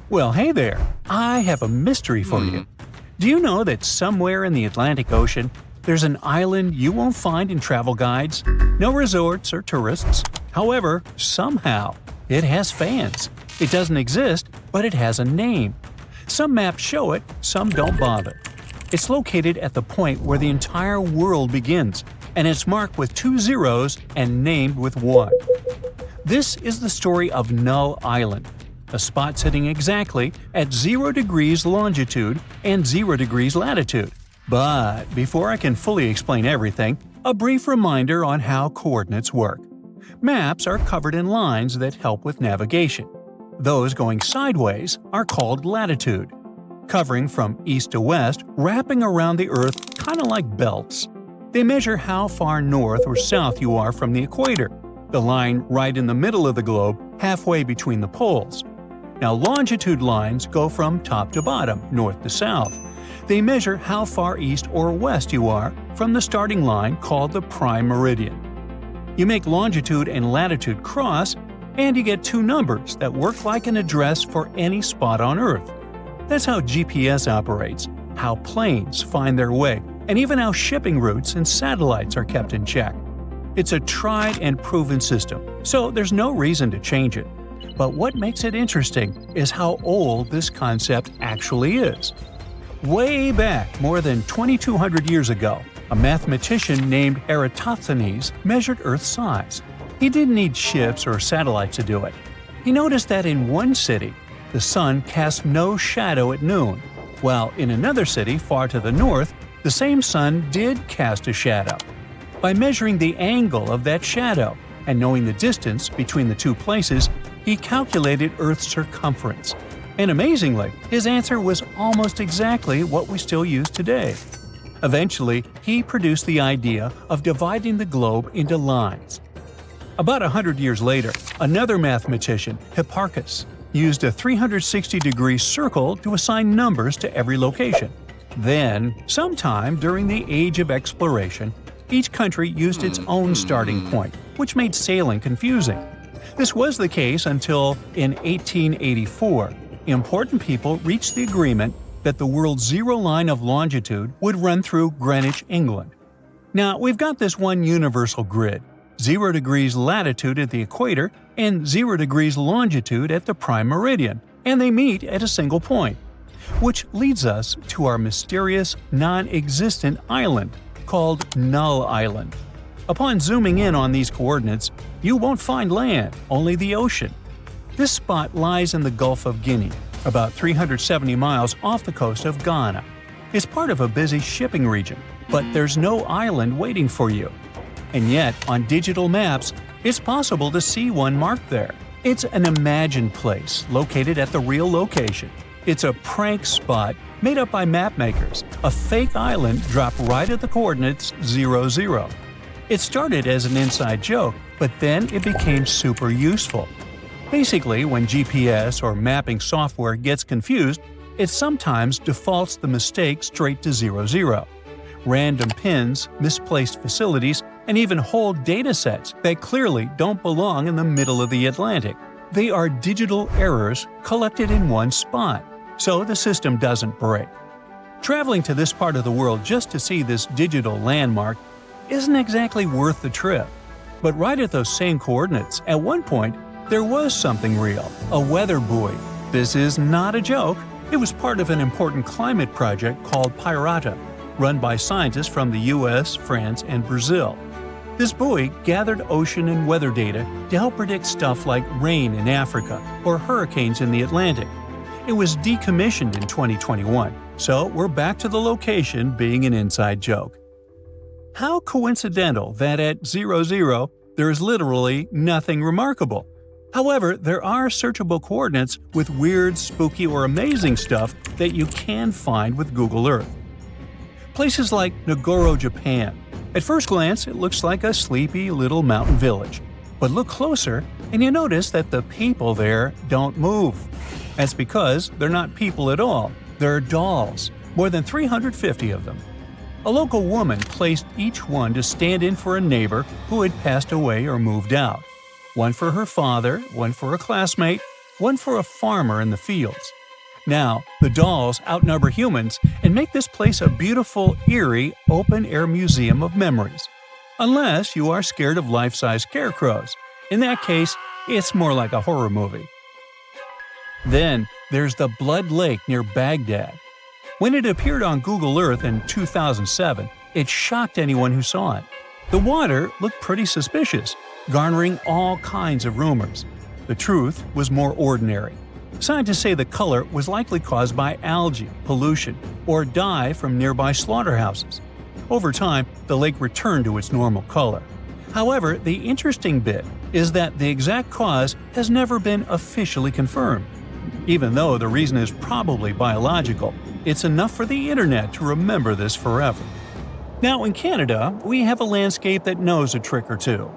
Well, hey there! I have a mystery for you. Do you know that somewhere in the Atlantic Ocean, there's an island you won't find in travel guides? No resorts or tourists. However, somehow, it has fans. It doesn't exist, but it has a name. Some maps show it, some don't bother. It's located at the point where the entire world begins, and it's marked with 2 zeros and named with 1. This is the story of Null Island, a spot sitting exactly at 0 degrees longitude and 0 degrees latitude. But before I can fully explain everything, a brief reminder on how coordinates work. Maps are covered in lines that help with navigation. Those going sideways are called latitude. Covering from east to west, wrapping around the Earth kind of like belts. They measure how far north or south you are from the equator, the line right in the middle of the globe, halfway between the poles. Now, longitude lines go from top to bottom, north to south. They measure how far east or west you are from the starting line called the prime meridian. You make longitude and latitude cross, and you get 2 numbers that work like an address for any spot on Earth. That's how GPS operates, how planes find their way, and even how shipping routes and satellites are kept in check. It's a tried and proven system, so there's no reason to change it. But what makes it interesting is how old this concept actually is. Way back, more than 2,200 years ago, a mathematician named Eratosthenes measured Earth's size. He didn't need ships or satellites to do it. He noticed that in one city, the sun cast no shadow at noon, while in another city far to the north, the same sun did cast a shadow. By measuring the angle of that shadow and knowing the distance between the 2 places, he calculated Earth's circumference. And amazingly, his answer was almost exactly what we still use today. Eventually, he produced the idea of dividing the globe into lines. About 100 years later, another mathematician, Hipparchus, used a 360-degree circle to assign numbers to every location. Then, sometime during the Age of Exploration, each country used its own starting point, which made sailing confusing. This was the case until, in 1884, important people reached the agreement that the world's zero line of longitude would run through Greenwich, England. Now, we've got this one universal grid, 0 degrees latitude at the equator and 0 degrees longitude at the prime meridian, and they meet at a single point. Which leads us to our mysterious, non-existent island, called Null Island. Upon zooming in on these coordinates, you won't find land, only the ocean. This spot lies in the Gulf of Guinea, about 370 miles off the coast of Ghana. It's part of a busy shipping region, but there's no island waiting for you. And yet, on digital maps, it's possible to see one marked there. It's an imagined place located at the real location. It's a prank spot made up by mapmakers, a fake island dropped right at the coordinates 00. It started as an inside joke, but then it became super useful. Basically, when GPS or mapping software gets confused, it sometimes defaults the mistake straight to 00. Random pins, misplaced facilities, and even whole datasets that clearly don't belong in the middle of the Atlantic. They are digital errors collected in one spot, so the system doesn't break. Traveling to this part of the world just to see this digital landmark isn't exactly worth the trip. But right at those same coordinates, at one point, there was something real, a weather buoy. This is not a joke. It was part of an important climate project called Pirata, run by scientists from the US, France, and Brazil. This buoy gathered ocean and weather data to help predict stuff like rain in Africa or hurricanes in the Atlantic. It was decommissioned in 2021, so we're back to the location being an inside joke. How coincidental that at 00 there is literally nothing remarkable. However, there are searchable coordinates with weird, spooky, or amazing stuff that you can find with Google Earth. Places like Nagoro, Japan. At first glance, it looks like a sleepy little mountain village. But look closer, and you notice that the people there don't move. That's because they're not people at all. They're dolls, more than 350 of them. A local woman placed each one to stand in for a neighbor who had passed away or moved out. One for her father, one for a classmate, one for a farmer in the fields. Now, the dolls outnumber humans and make this place a beautiful, eerie, open-air museum of memories. Unless you are scared of life-size scarecrows. In that case, it's more like a horror movie. Then, there's the Blood Lake near Baghdad. When it appeared on Google Earth in 2007, it shocked anyone who saw it. The water looked pretty suspicious, garnering all kinds of rumors. The truth was more ordinary. Scientists say the color was likely caused by algae, pollution, or dye from nearby slaughterhouses. Over time, the lake returned to its normal color. However, the interesting bit is that the exact cause has never been officially confirmed. Even though the reason is probably biological, it's enough for the internet to remember this forever. Now in Canada, we have a landscape that knows a trick or two.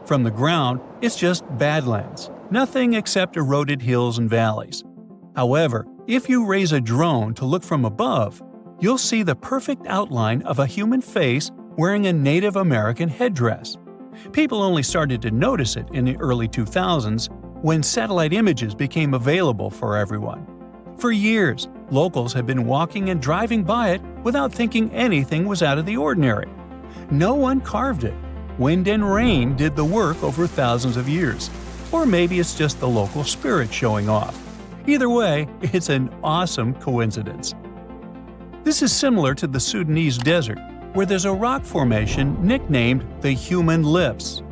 From the ground, it's just badlands, nothing except eroded hills and valleys. However, if you raise a drone to look from above, you'll see the perfect outline of a human face wearing a Native American headdress. People only started to notice it in the early 2000s when satellite images became available for everyone. For years, locals had been walking and driving by it without thinking anything was out of the ordinary. No one carved it. Wind and rain did the work over thousands of years. Or maybe it's just the local spirit showing off. Either way, it's an awesome coincidence. This is similar to the Sudanese desert, where there's a rock formation nicknamed the Human Lips.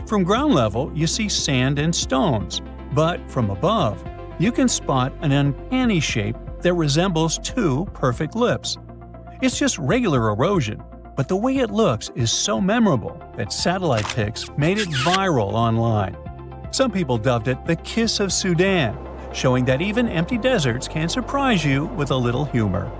From ground level, you see sand and stones, but from above, you can spot an uncanny shape that resembles two perfect lips. It's just regular erosion, but the way it looks is so memorable that satellite pics made it viral online. Some people dubbed it the Kiss of Sudan, showing that even empty deserts can surprise you with a little humor.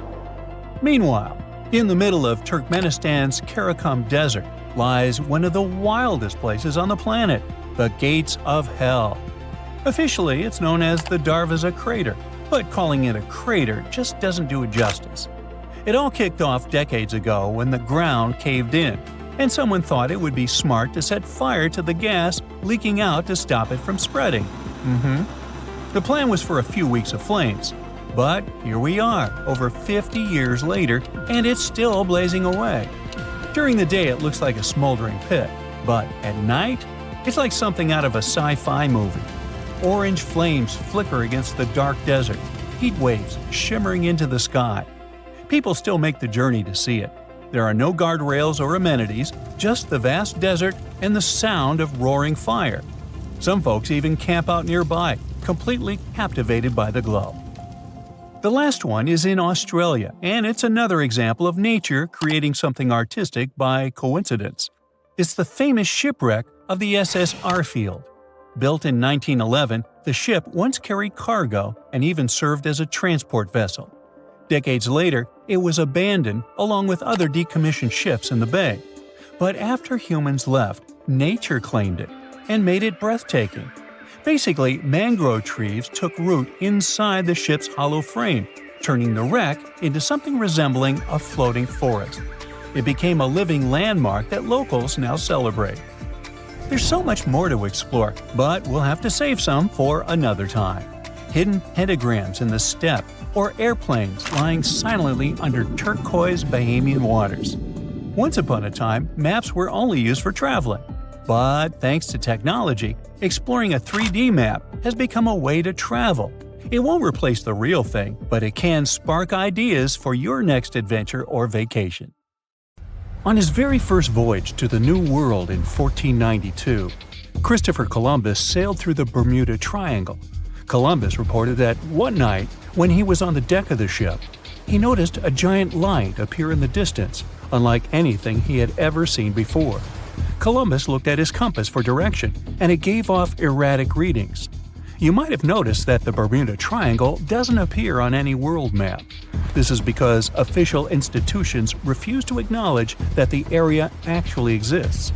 Meanwhile, in the middle of Turkmenistan's Karakum Desert lies one of the wildest places on the planet, the Gates of Hell. Officially, it's known as the Darvaza Crater, but calling it a crater just doesn't do it justice. It all kicked off decades ago when the ground caved in, and someone thought it would be smart to set fire to the gas leaking out to stop it from spreading. The plan was for a few weeks of flames, but here we are, over 50 years later, and it's still blazing away. During the day it looks like a smoldering pit, but at night, it's like something out of a sci-fi movie. Orange flames flicker against the dark desert, heat waves shimmering into the sky. People still make the journey to see it. There are no guardrails or amenities, just the vast desert and the sound of roaring fire. Some folks even camp out nearby, completely captivated by the glow. The last one is in Australia, and it's another example of nature creating something artistic by coincidence. It's the famous shipwreck of the SS Arfield. Built in 1911, the ship once carried cargo and even served as a transport vessel. Decades later, it was abandoned along with other decommissioned ships in the bay. But after humans left, nature claimed it and made it breathtaking. Basically, mangrove trees took root inside the ship's hollow frame, turning the wreck into something resembling a floating forest. It became a living landmark that locals now celebrate. There's so much more to explore, but we'll have to save some for another time. Hidden pentagrams in the steppe, or airplanes lying silently under turquoise Bahamian waters. Once upon a time, maps were only used for traveling. But thanks to technology, exploring a 3D map has become a way to travel. It won't replace the real thing, but it can spark ideas for your next adventure or vacation. On his very first voyage to the New World in 1492, Christopher Columbus sailed through the Bermuda Triangle. Columbus reported that one night, when he was on the deck of the ship, he noticed a giant light appear in the distance, unlike anything he had ever seen before. Columbus looked at his compass for direction, and it gave off erratic readings. You might have noticed that the Bermuda Triangle doesn't appear on any world map. This is because official institutions refuse to acknowledge that the area actually exists.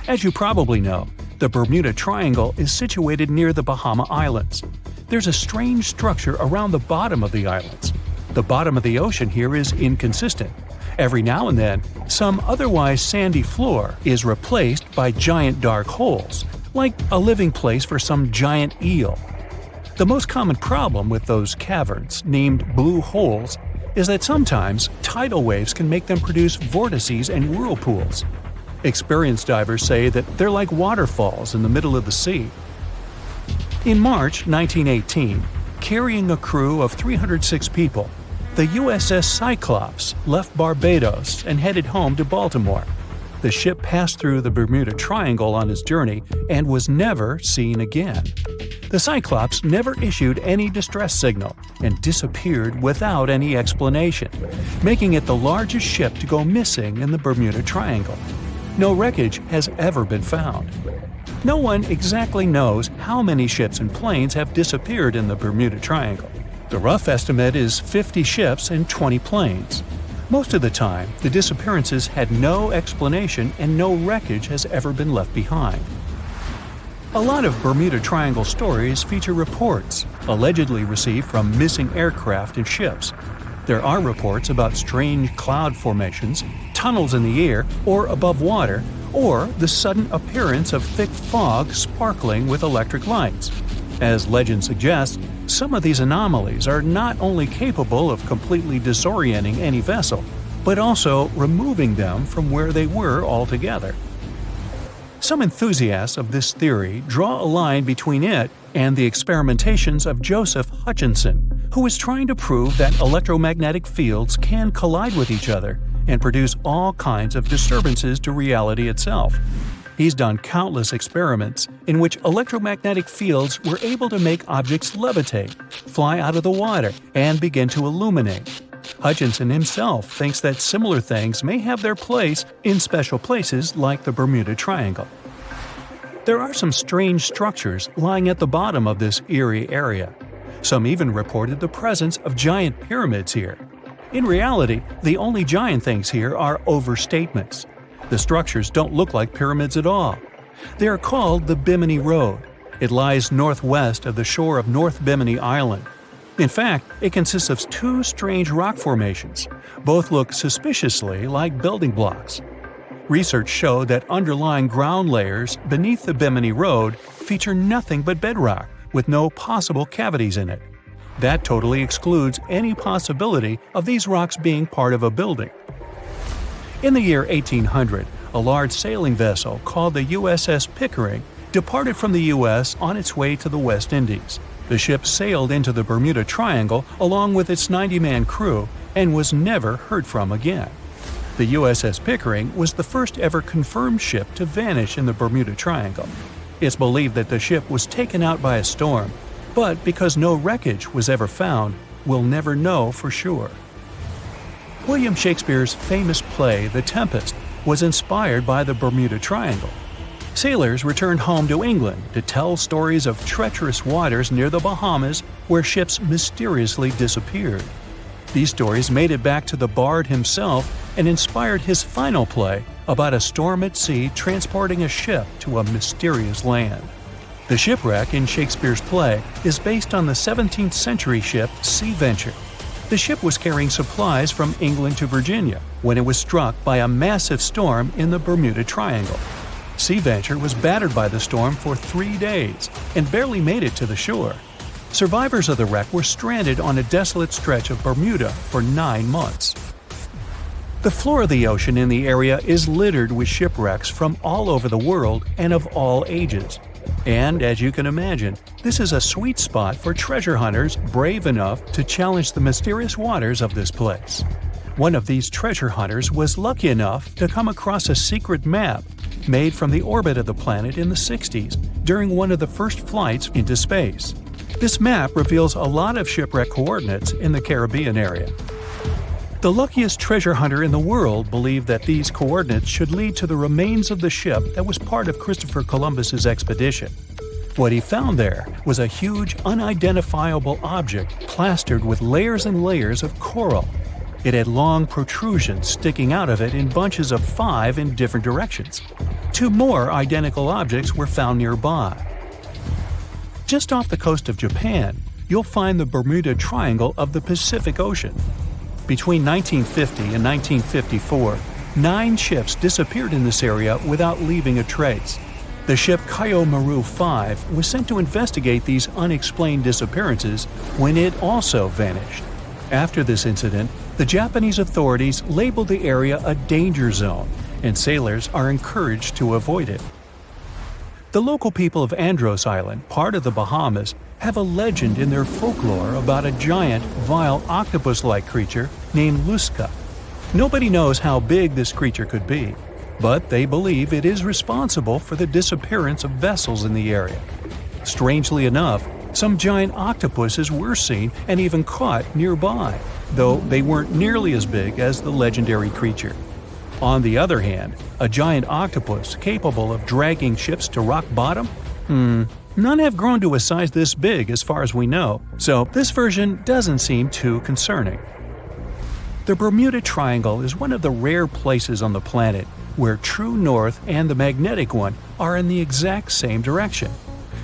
As you probably know, the Bermuda Triangle is situated near the Bahama Islands. There's a strange structure around the bottom of the islands. The bottom of the ocean here is inconsistent. Every now and then, some otherwise sandy floor is replaced by giant dark holes, like a living place for some giant eel. The most common problem with those caverns, named blue holes, is that sometimes tidal waves can make them produce vortices and whirlpools. Experienced divers say that they're like waterfalls in the middle of the sea. In March 1918, carrying a crew of 306 people, the USS Cyclops left Barbados and headed home to Baltimore. The ship passed through the Bermuda Triangle on its journey and was never seen again. The Cyclops never issued any distress signal and disappeared without any explanation, making it the largest ship to go missing in the Bermuda Triangle. No wreckage has ever been found. No one exactly knows how many ships and planes have disappeared in the Bermuda Triangle. The rough estimate is 50 ships and 20 planes. Most of the time, the disappearances had no explanation and no wreckage has ever been left behind. A lot of Bermuda Triangle stories feature reports allegedly received from missing aircraft and ships. There are reports about strange cloud formations, tunnels in the air or above water, or the sudden appearance of thick fog sparkling with electric lights. As legend suggests, some of these anomalies are not only capable of completely disorienting any vessel, but also removing them from where they were altogether. Some enthusiasts of this theory draw a line between it and the experimentations of Joseph Hutchinson, who is trying to prove that electromagnetic fields can collide with each other and produce all kinds of disturbances to reality itself. He's done countless experiments in which electromagnetic fields were able to make objects levitate, fly out of the water, and begin to illuminate. Hutchinson himself thinks that similar things may have their place in special places like the Bermuda Triangle. There are some strange structures lying at the bottom of this eerie area. Some even reported the presence of giant pyramids here. In reality, the only giant things here are overstatements. The structures don't look like pyramids at all. They are called the Bimini Road. It lies northwest of the shore of North Bimini Island. In fact, it consists of two strange rock formations. Both look suspiciously like building blocks. Research showed that underlying ground layers beneath the Bimini Road feature nothing but bedrock, with no possible cavities in it. That totally excludes any possibility of these rocks being part of a building. In the year 1800, a large sailing vessel called the USS Pickering departed from the U.S. on its way to the West Indies. The ship sailed into the Bermuda Triangle along with its 90-man crew and was never heard from again. The USS Pickering was the first ever confirmed ship to vanish in the Bermuda Triangle. It's believed that the ship was taken out by a storm, but because no wreckage was ever found, we'll never know for sure. William Shakespeare's famous play The Tempest was inspired by the Bermuda Triangle. Sailors returned home to England to tell stories of treacherous waters near the Bahamas where ships mysteriously disappeared. These stories made it back to the bard himself and inspired his final play about a storm at sea transporting a ship to a mysterious land. The shipwreck in Shakespeare's play is based on the 17th century ship Sea Venture. The ship was carrying supplies from England to Virginia when it was struck by a massive storm in the Bermuda Triangle. Sea Venture was battered by the storm for 3 days and barely made it to the shore. Survivors of the wreck were stranded on a desolate stretch of Bermuda for 9 months. The floor of the ocean in the area is littered with shipwrecks from all over the world and of all ages. And as you can imagine, this is a sweet spot for treasure hunters brave enough to challenge the mysterious waters of this place. One of these treasure hunters was lucky enough to come across a secret map made from the orbit of the planet in the 60s during one of the first flights into space. This map reveals a lot of shipwreck coordinates in the Caribbean area. The luckiest treasure hunter in the world believed that these coordinates should lead to the remains of the ship that was part of Christopher Columbus's expedition. What he found there was a huge, unidentifiable object plastered with layers and layers of coral. It had long protrusions sticking out of it in bunches of 5 in different directions. 2 more identical objects were found nearby. Just off the coast of Japan, you'll find the Bermuda Triangle of the Pacific Ocean. Between 1950 and 1954, 9 ships disappeared in this area without leaving a trace. The ship Maru 5 was sent to investigate these unexplained disappearances when it also vanished. After this incident, the Japanese authorities labeled the area a danger zone, and sailors are encouraged to avoid it. The local people of Andros Island, part of the Bahamas, have a legend in their folklore about a giant, vile octopus-like creature named Luska. Nobody knows how big this creature could be, but they believe it is responsible for the disappearance of vessels in the area. Strangely enough, some giant octopuses were seen and even caught nearby, though they weren't nearly as big as the legendary creature. On the other hand, a giant octopus capable of dragging ships to rock bottom? None have grown to a size this big as far as we know, so this version doesn't seem too concerning. The Bermuda Triangle is one of the rare places on the planet where true north and the magnetic one are in the exact same direction.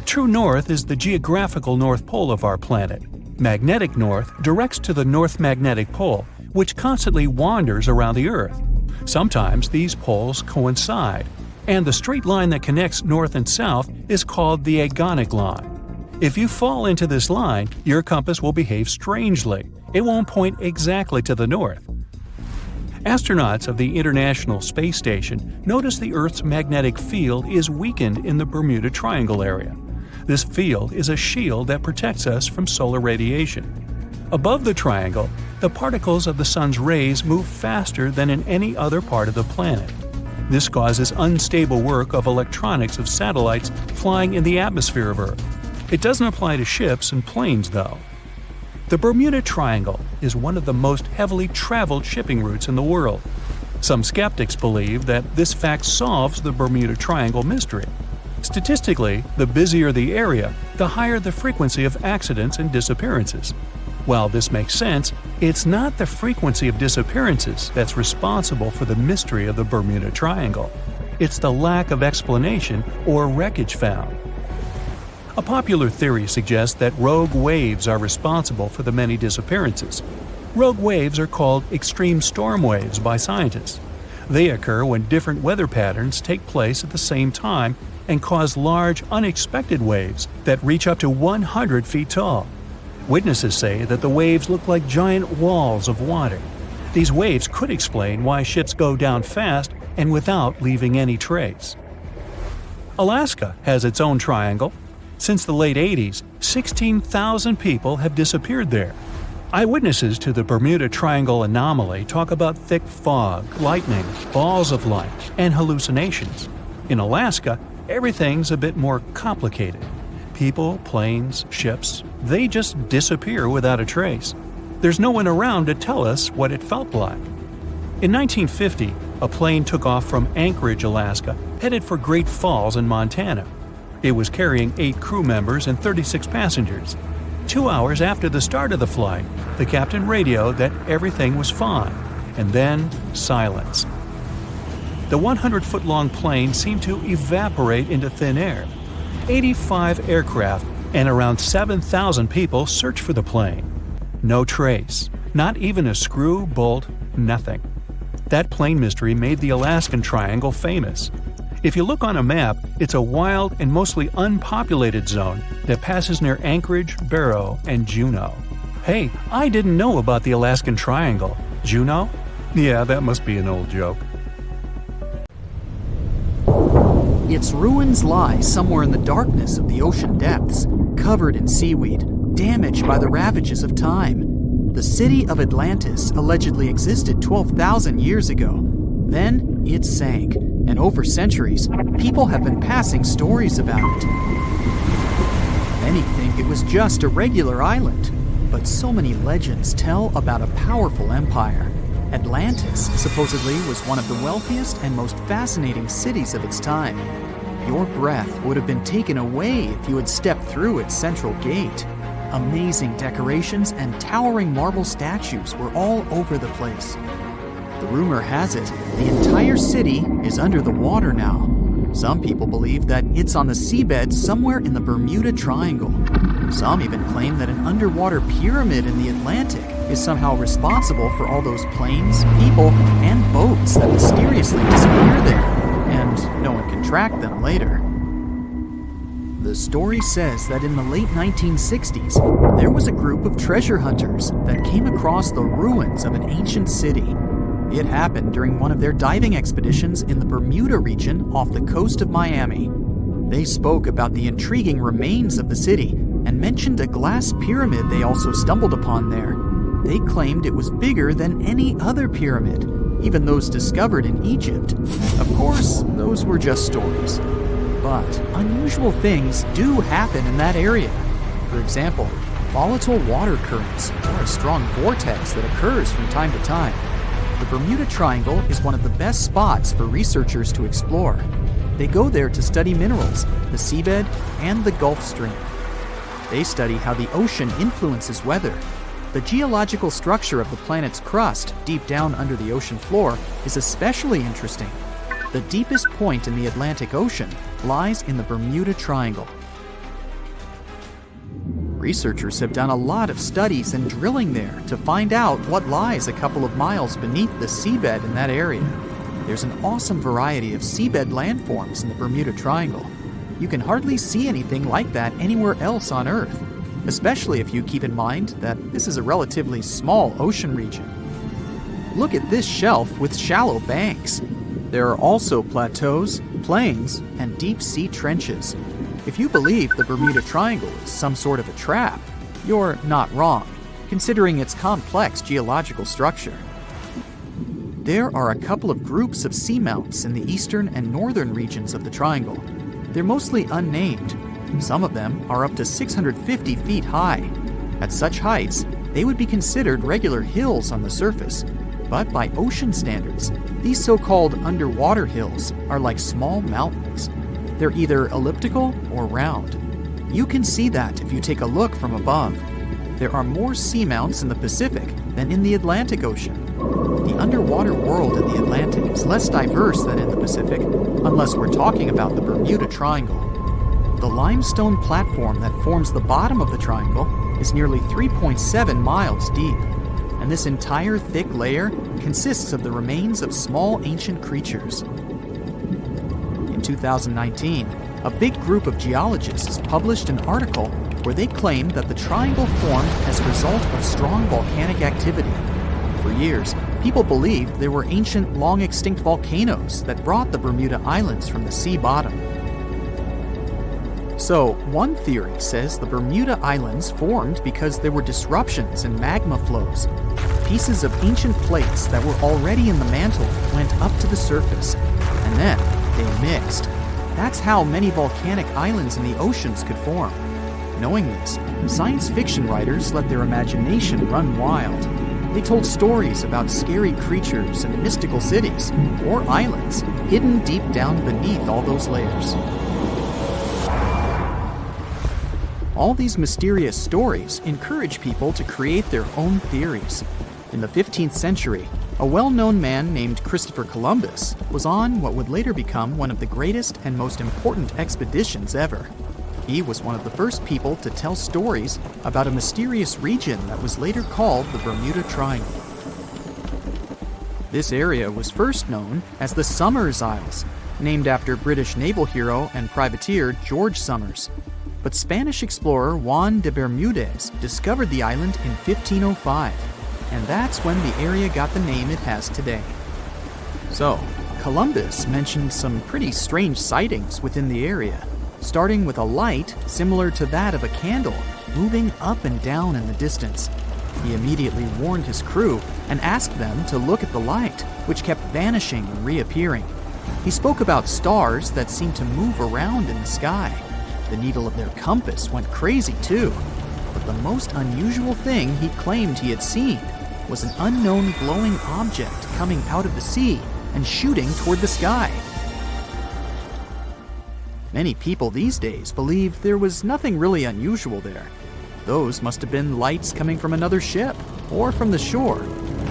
True north is the geographical north pole of our planet. Magnetic north directs to the North Magnetic Pole, which constantly wanders around the Earth. Sometimes these poles coincide, and the straight line that connects north and south is called the agonic line. If you fall into this line, your compass will behave strangely. It won't point exactly to the north. Astronauts of the International Space Station notice the Earth's magnetic field is weakened in the Bermuda Triangle area. This field is a shield that protects us from solar radiation. Above the triangle, the particles of the sun's rays move faster than in any other part of the planet. This causes unstable work of electronics of satellites flying in the atmosphere of Earth. It doesn't apply to ships and planes, though. The Bermuda Triangle is one of the most heavily traveled shipping routes in the world. Some skeptics believe that this fact solves the Bermuda Triangle mystery. Statistically, the busier the area, the higher the frequency of accidents and disappearances. While this makes sense, it's not the frequency of disappearances that's responsible for the mystery of the Bermuda Triangle. It's the lack of explanation or wreckage found. A popular theory suggests that rogue waves are responsible for the many disappearances. Rogue waves are called extreme storm waves by scientists. They occur when different weather patterns take place at the same time and cause large, unexpected waves that reach up to 100 feet tall. Witnesses say that the waves look like giant walls of water. These waves could explain why ships go down fast and without leaving any trace. Alaska has its own triangle. Since the late 80s, 16,000 people have disappeared there. Eyewitnesses to the Bermuda Triangle anomaly talk about thick fog, lightning, balls of light, and hallucinations. In Alaska, everything's a bit more complicated. People, planes, ships, they just disappear without a trace. There's no one around to tell us what it felt like. In 1950, a plane took off from Anchorage, Alaska, headed for Great Falls in Montana. It was carrying 8 crew members and 36 passengers. 2 hours after the start of the flight, the captain radioed that everything was fine, and then silence. The 100-foot-long plane seemed to evaporate into thin air. 85 aircraft and around 7,000 people searched for the plane. No trace, not even a screw, bolt, nothing. That plane mystery made the Alaskan Triangle famous. If you look on a map, it's a wild and mostly unpopulated zone that passes near Anchorage, Barrow, and Juneau. Hey, I didn't know about the Alaskan Triangle. Juneau? Yeah, that must be an old joke. Its ruins lie somewhere in the darkness of the ocean depths, covered in seaweed, damaged by the ravages of time. The city of Atlantis allegedly existed 12,000 years ago. Then it sank, and over centuries, people have been passing stories about it. Many think it was just a regular island, but so many legends tell about a powerful empire. Atlantis supposedly was one of the wealthiest and most fascinating cities of its time. Your breath would have been taken away if you had stepped through its central gate. Amazing decorations and towering marble statues were all over the place. The rumor has it, the entire city is under the water now. Some people believe that it's on the seabed somewhere in the Bermuda Triangle. Some even claim that an underwater pyramid in the Atlantic is somehow responsible for all those planes, people, and boats that mysteriously disappear there, and no one can track them later. The story says that in the late 1960s, there was a group of treasure hunters that came across the ruins of an ancient city. It happened during one of their diving expeditions in the Bermuda region off the coast of Miami. They spoke about the intriguing remains of the city and mentioned a glass pyramid they also stumbled upon there. They claimed it was bigger than any other pyramid, even those discovered in Egypt. Of course, those were just stories. But unusual things do happen in that area. For example, volatile water currents or a strong vortex that occurs from time to time. The Bermuda Triangle is one of the best spots for researchers to explore. They go there to study minerals, the seabed, and the Gulf Stream. They study how the ocean influences weather. The geological structure of the planet's crust deep down under the ocean floor is especially interesting. The deepest point in the Atlantic Ocean lies in the Bermuda Triangle. Researchers have done a lot of studies and drilling there to find out what lies a couple of miles beneath the seabed in that area. There's an awesome variety of seabed landforms in the Bermuda Triangle. You can hardly see anything like that anywhere else on Earth, especially if you keep in mind that this is a relatively small ocean region. Look at this shelf with shallow banks. There are also plateaus, plains, and deep-sea trenches. If you believe the Bermuda Triangle is some sort of a trap, you're not wrong, considering its complex geological structure. There are a couple of groups of seamounts in the eastern and northern regions of the triangle. They're mostly unnamed. Some of them are up to 650 feet high. At such heights, they would be considered regular hills on the surface. But by ocean standards, these so-called underwater hills are like small mountains. They're either elliptical or round. You can see that if you take a look from above. There are more seamounts in the Pacific than in the Atlantic Ocean. The underwater world in the Atlantic is less diverse than in the Pacific, unless we're talking about the Bermuda Triangle. The limestone platform that forms the bottom of the triangle is nearly 3.7 miles deep, and this entire thick layer consists of the remains of small ancient creatures. In 2019, a big group of geologists published an article where they claimed that the triangle formed as a result of strong volcanic activity. For years, people believed there were ancient, long-extinct volcanoes that brought the Bermuda Islands from the sea bottom. So, one theory says the Bermuda Islands formed because there were disruptions in magma flows. Pieces of ancient plates that were already in the mantle went up to the surface, and then they mixed. That's how many volcanic islands in the oceans could form. Knowing this, science fiction writers let their imagination run wild. They told stories about scary creatures and mystical cities, or islands, hidden deep down beneath all those layers. All these mysterious stories encourage people to create their own theories. In the 15th century, a well-known man named Christopher Columbus was on what would later become one of the greatest and most important expeditions ever. He was one of the first people to tell stories about a mysterious region that was later called the Bermuda Triangle. This area was first known as the Somers Isles, named after British naval hero and privateer George Somers. But Spanish explorer Juan de Bermudez discovered the island in 1505, and that's when the area got the name it has today. So, Columbus mentioned some pretty strange sightings within the area, starting with a light similar to that of a candle moving up and down in the distance. He immediately warned his crew and asked them to look at the light, which kept vanishing and reappearing. He spoke about stars that seemed to move around in the sky. The needle of their compass went crazy too. But the most unusual thing he claimed he had seen was an unknown glowing object coming out of the sea and shooting toward the sky. Many people these days believe there was nothing really unusual there. Those must have been lights coming from another ship or from the shore.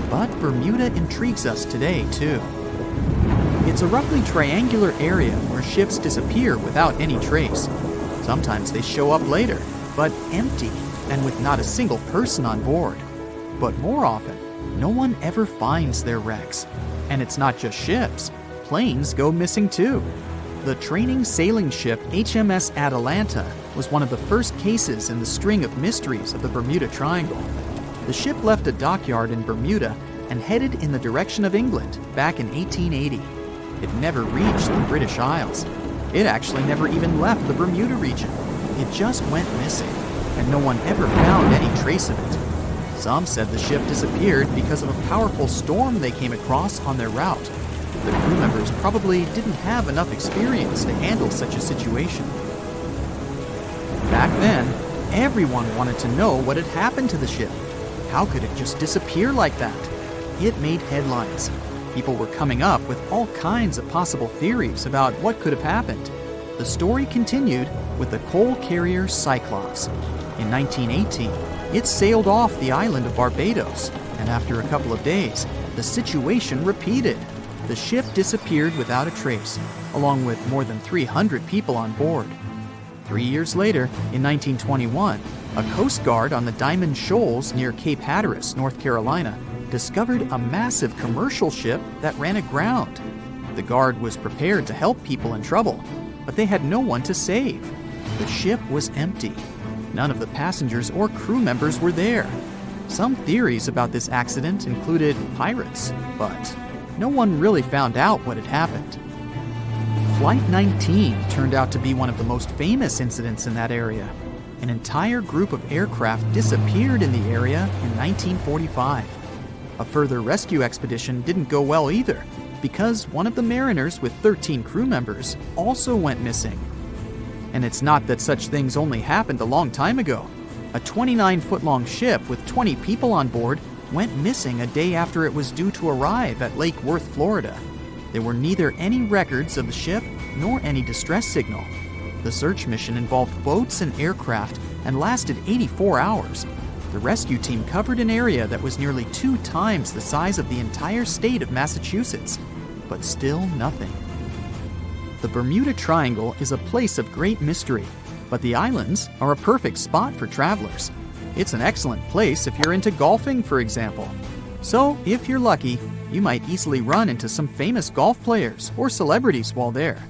But Bermuda intrigues us today too. It's a roughly triangular area where ships disappear without any trace. Sometimes they show up later, but empty and with not a single person on board. But more often, no one ever finds their wrecks. And it's not just ships. Planes go missing too. The training sailing ship HMS Atalanta was one of the first cases in the string of mysteries of the Bermuda Triangle. The ship left a dockyard in Bermuda and headed in the direction of England back in 1880. It never reached the British Isles. It actually never even left the Bermuda region. It just went missing, and no one ever found any trace of it. Some said the ship disappeared because of a powerful storm they came across on their route. The crew members probably didn't have enough experience to handle such a situation. Back then, everyone wanted to know what had happened to the ship. How could it just disappear like that? It made headlines. People were coming up with all kinds of possible theories about what could have happened. The story continued with the coal carrier Cyclops. In 1918, it sailed off the island of Barbados, and after a couple of days, the situation repeated. The ship disappeared without a trace, along with more than 300 people on board. 3 years later, in 1921, a Coast Guard on the Diamond Shoals near Cape Hatteras, North Carolina, discovered a massive commercial ship that ran aground. The Guard was prepared to help people in trouble, but they had no one to save. The ship was empty. None of the passengers or crew members were there. Some theories about this accident included pirates, but no one really found out what had happened. Flight 19 turned out to be one of the most famous incidents in that area. An entire group of aircraft disappeared in the area in 1945. A further rescue expedition didn't go well either, because one of the mariners with 13 crew members also went missing. And it's not that such things only happened a long time ago. A 29-foot-long ship with 20 people on board went missing a day after it was due to arrive at Lake Worth, Florida. There were neither any records of the ship nor any distress signal. The search mission involved boats and aircraft and lasted 84 hours. The rescue team covered an area that was nearly 2 times the size of the entire state of Massachusetts, but still nothing. The Bermuda Triangle is a place of great mystery, but the islands are a perfect spot for travelers. It's an excellent place if you're into golfing, for example. So, if you're lucky, you might easily run into some famous golf players or celebrities while there.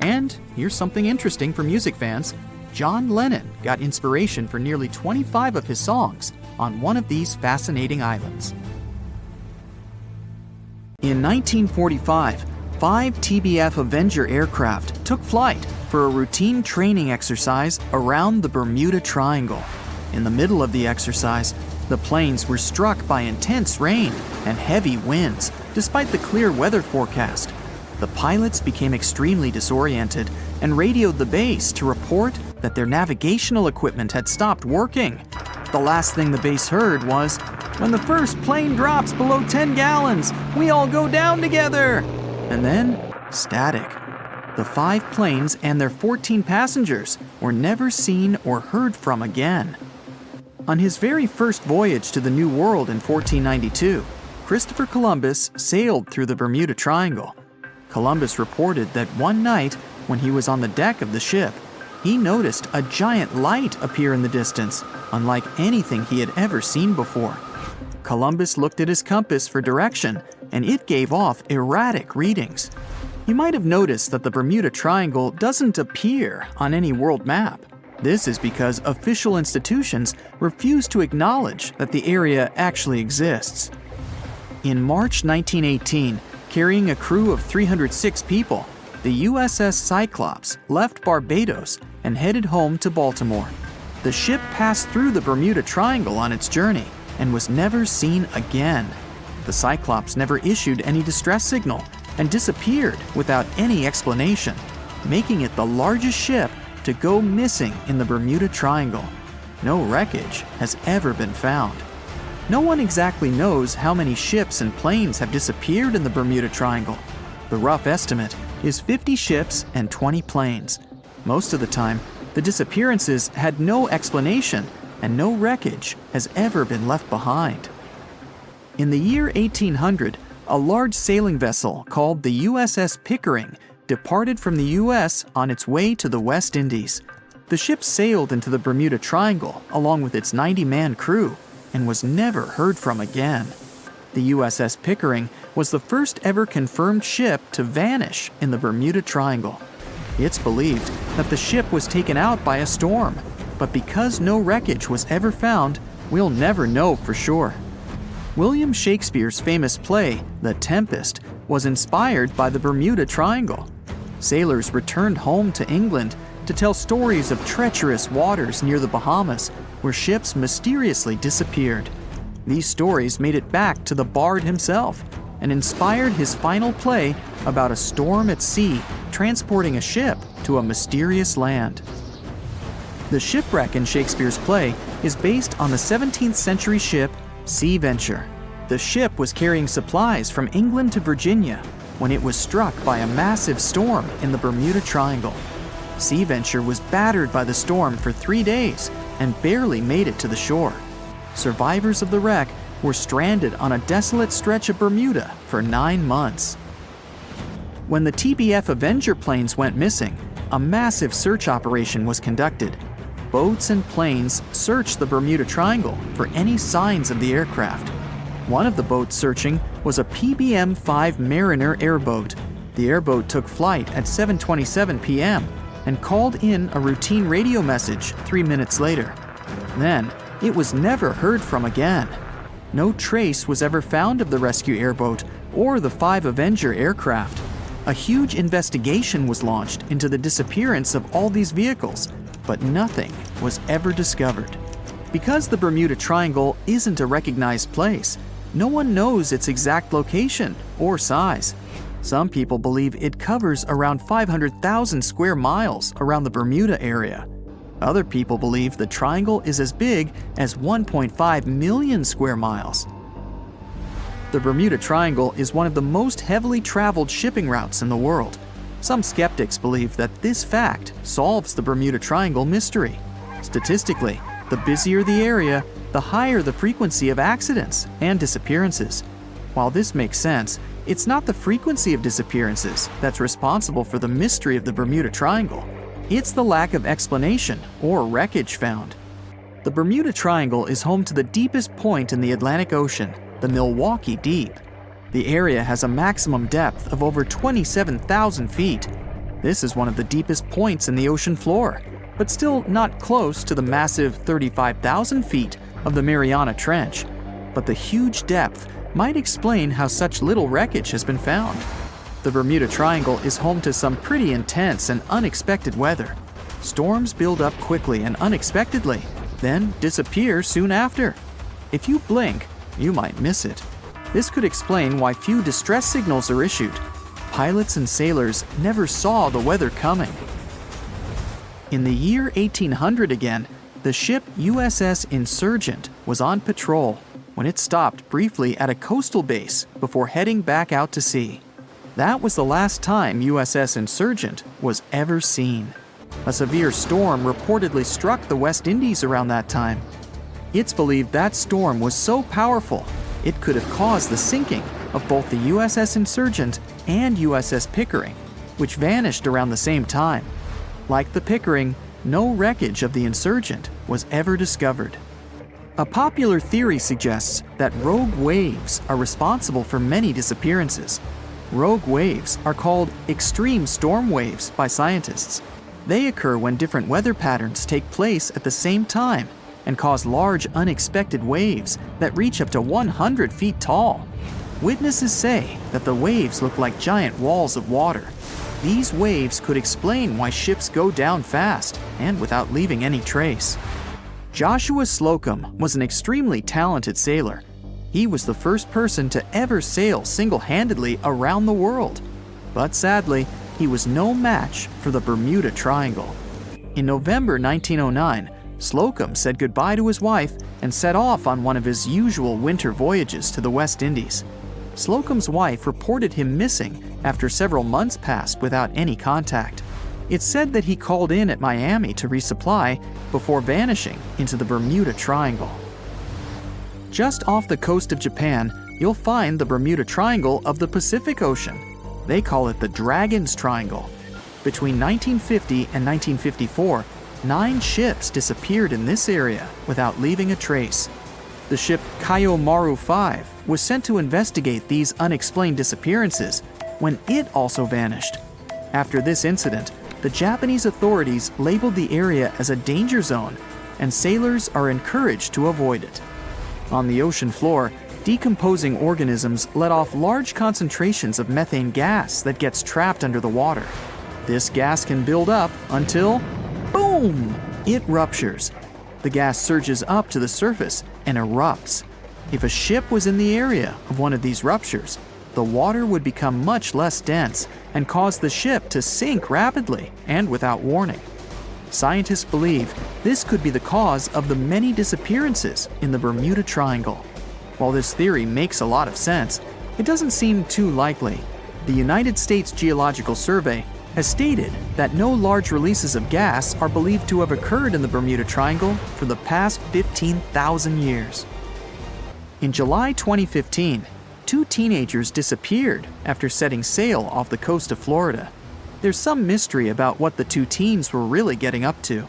And here's something interesting for music fans. John Lennon got inspiration for nearly 25 of his songs on one of these fascinating islands. In 1945, 5 TBF Avenger aircraft took flight for a routine training exercise around the Bermuda Triangle. In the middle of the exercise, the planes were struck by intense rain and heavy winds, despite the clear weather forecast. The pilots became extremely disoriented and radioed the base to report that their navigational equipment had stopped working. The last thing the base heard was, "When the first plane drops below 10 gallons, we all go down together." And then, static. The 5 planes and their 14 passengers were never seen or heard from again. On his very first voyage to the New World in 1492, Christopher Columbus sailed through the Bermuda Triangle. Columbus reported that one night, when he was on the deck of the ship, he noticed a giant light appear in the distance, unlike anything he had ever seen before. Columbus looked at his compass for direction, and it gave off erratic readings. You might have noticed that the Bermuda Triangle doesn't appear on any world map. This is because official institutions refuse to acknowledge that the area actually exists. In March 1918, carrying a crew of 306 people, the USS Cyclops left Barbados and headed home to Baltimore. The ship passed through the Bermuda Triangle on its journey and was never seen again. The Cyclops never issued any distress signal and disappeared without any explanation, making it the largest ship to go missing in the Bermuda Triangle. No wreckage has ever been found. No one exactly knows how many ships and planes have disappeared in the Bermuda Triangle. The rough estimate is 50 ships and 20 planes. Most of the time, the disappearances had no explanation and no wreckage has ever been left behind. In the year 1800, a large sailing vessel called the USS Pickering departed from the U.S. on its way to the West Indies. The ship sailed into the Bermuda Triangle along with its 90-man crew and was never heard from again. The USS Pickering was the first ever confirmed ship to vanish in the Bermuda Triangle. It's believed that the ship was taken out by a storm, but because no wreckage was ever found, we'll never know for sure. William Shakespeare's famous play, The Tempest, was inspired by the Bermuda Triangle. Sailors returned home to England to tell stories of treacherous waters near the Bahamas where ships mysteriously disappeared. These stories made it back to the bard himself and inspired his final play about a storm at sea transporting a ship to a mysterious land. The shipwreck in Shakespeare's play is based on the 17th century ship Sea Venture. The ship was carrying supplies from England to Virginia when it was struck by a massive storm in the Bermuda Triangle. Sea Venture was battered by the storm for 3 days and barely made it to the shore. Survivors of the wreck were stranded on a desolate stretch of Bermuda for 9 months. When the TBF Avenger planes went missing, a massive search operation was conducted. Boats and planes searched the Bermuda Triangle for any signs of the aircraft. One of the boats searching was a PBM-5 Mariner airboat. The airboat took flight at 7:27 p.m. and called in a routine radio message 3 minutes later. Then, it was never heard from again. No trace was ever found of the rescue airboat or the 5 Avenger aircraft. A huge investigation was launched into the disappearance of all these vehicles, but nothing was ever discovered. Because the Bermuda Triangle isn't a recognized place, no one knows its exact location or size. Some people believe it covers around 500,000 square miles around the Bermuda area. Other people believe the triangle is as big as 1.5 million square miles. The Bermuda Triangle is one of the most heavily traveled shipping routes in the world. Some skeptics believe that this fact solves the Bermuda Triangle mystery. Statistically, the busier the area, the higher the frequency of accidents and disappearances. While this makes sense, it's not the frequency of disappearances that's responsible for the mystery of the Bermuda Triangle. It's the lack of explanation or wreckage found. The Bermuda Triangle is home to the deepest point in the Atlantic Ocean, the Milwaukee Deep. The area has a maximum depth of over 27,000 feet. This is one of the deepest points in the ocean floor, but still not close to the massive 35,000 feet of the Mariana Trench. But the huge depth might explain how such little wreckage has been found. The Bermuda Triangle is home to some pretty intense and unexpected weather. Storms build up quickly and unexpectedly, then disappear soon after. If you blink, you might miss it. This could explain why few distress signals are issued. Pilots and sailors never saw the weather coming. In the year 1800 again, the ship USS Insurgent was on patrol when it stopped briefly at a coastal base before heading back out to sea. That was the last time USS Insurgent was ever seen. A severe storm reportedly struck the West Indies around that time. It's believed that storm was so powerful, it could have caused the sinking of both the USS Insurgent and USS Pickering, which vanished around the same time. Like the Pickering, no wreckage of the Insurgent was ever discovered. A popular theory suggests that rogue waves are responsible for many disappearances. Rogue waves are called extreme storm waves by scientists. They occur when different weather patterns take place at the same time and cause large unexpected waves that reach up to 100 feet tall. Witnesses say that the waves look like giant walls of water. These waves could explain why ships go down fast and without leaving any trace. Joshua Slocum was an extremely talented sailor. He was the first person to ever sail single-handedly around the world. But sadly, he was no match for the Bermuda Triangle. In November 1909, Slocum said goodbye to his wife and set off on one of his usual winter voyages to the West Indies. Slocum's wife reported him missing after several months passed without any contact. It's said that he called in at Miami to resupply before vanishing into the Bermuda Triangle. Just off the coast of Japan, you'll find the Bermuda Triangle of the Pacific Ocean. They call it the Dragon's Triangle. Between 1950 and 1954, 9 ships disappeared in this area without leaving a trace. The ship Kaiomaru 5 was sent to investigate these unexplained disappearances when it also vanished. After this incident, the Japanese authorities labeled the area as a danger zone, and sailors are encouraged to avoid it. On the ocean floor, decomposing organisms let off large concentrations of methane gas that gets trapped under the water. This gas can build up until, boom, it ruptures. The gas surges up to the surface and erupts. If a ship was in the area of one of these ruptures, the water would become much less dense and cause the ship to sink rapidly and without warning. Scientists believe this could be the cause of the many disappearances in the Bermuda Triangle. While this theory makes a lot of sense, it doesn't seem too likely. The United States Geological Survey has stated that no large releases of gas are believed to have occurred in the Bermuda Triangle for the past 15,000 years. In July 2015, 2 teenagers disappeared after setting sail off the coast of Florida. There's some mystery about what the 2 teens were really getting up to.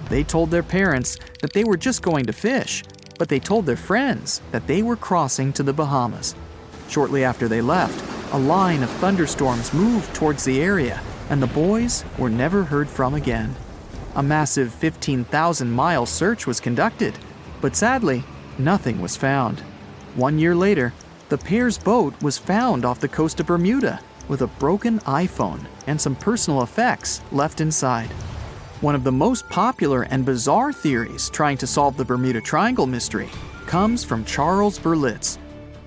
They told their parents that they were just going to fish, but they told their friends that they were crossing to the Bahamas. Shortly after they left, a line of thunderstorms moved towards the area, and the boys were never heard from again. A massive 15,000-mile search was conducted, but sadly, nothing was found. 1 year later, the pair's boat was found off the coast of Bermuda with a broken iPhone and some personal effects left inside. One of the most popular and bizarre theories trying to solve the Bermuda Triangle mystery comes from Charles Berlitz.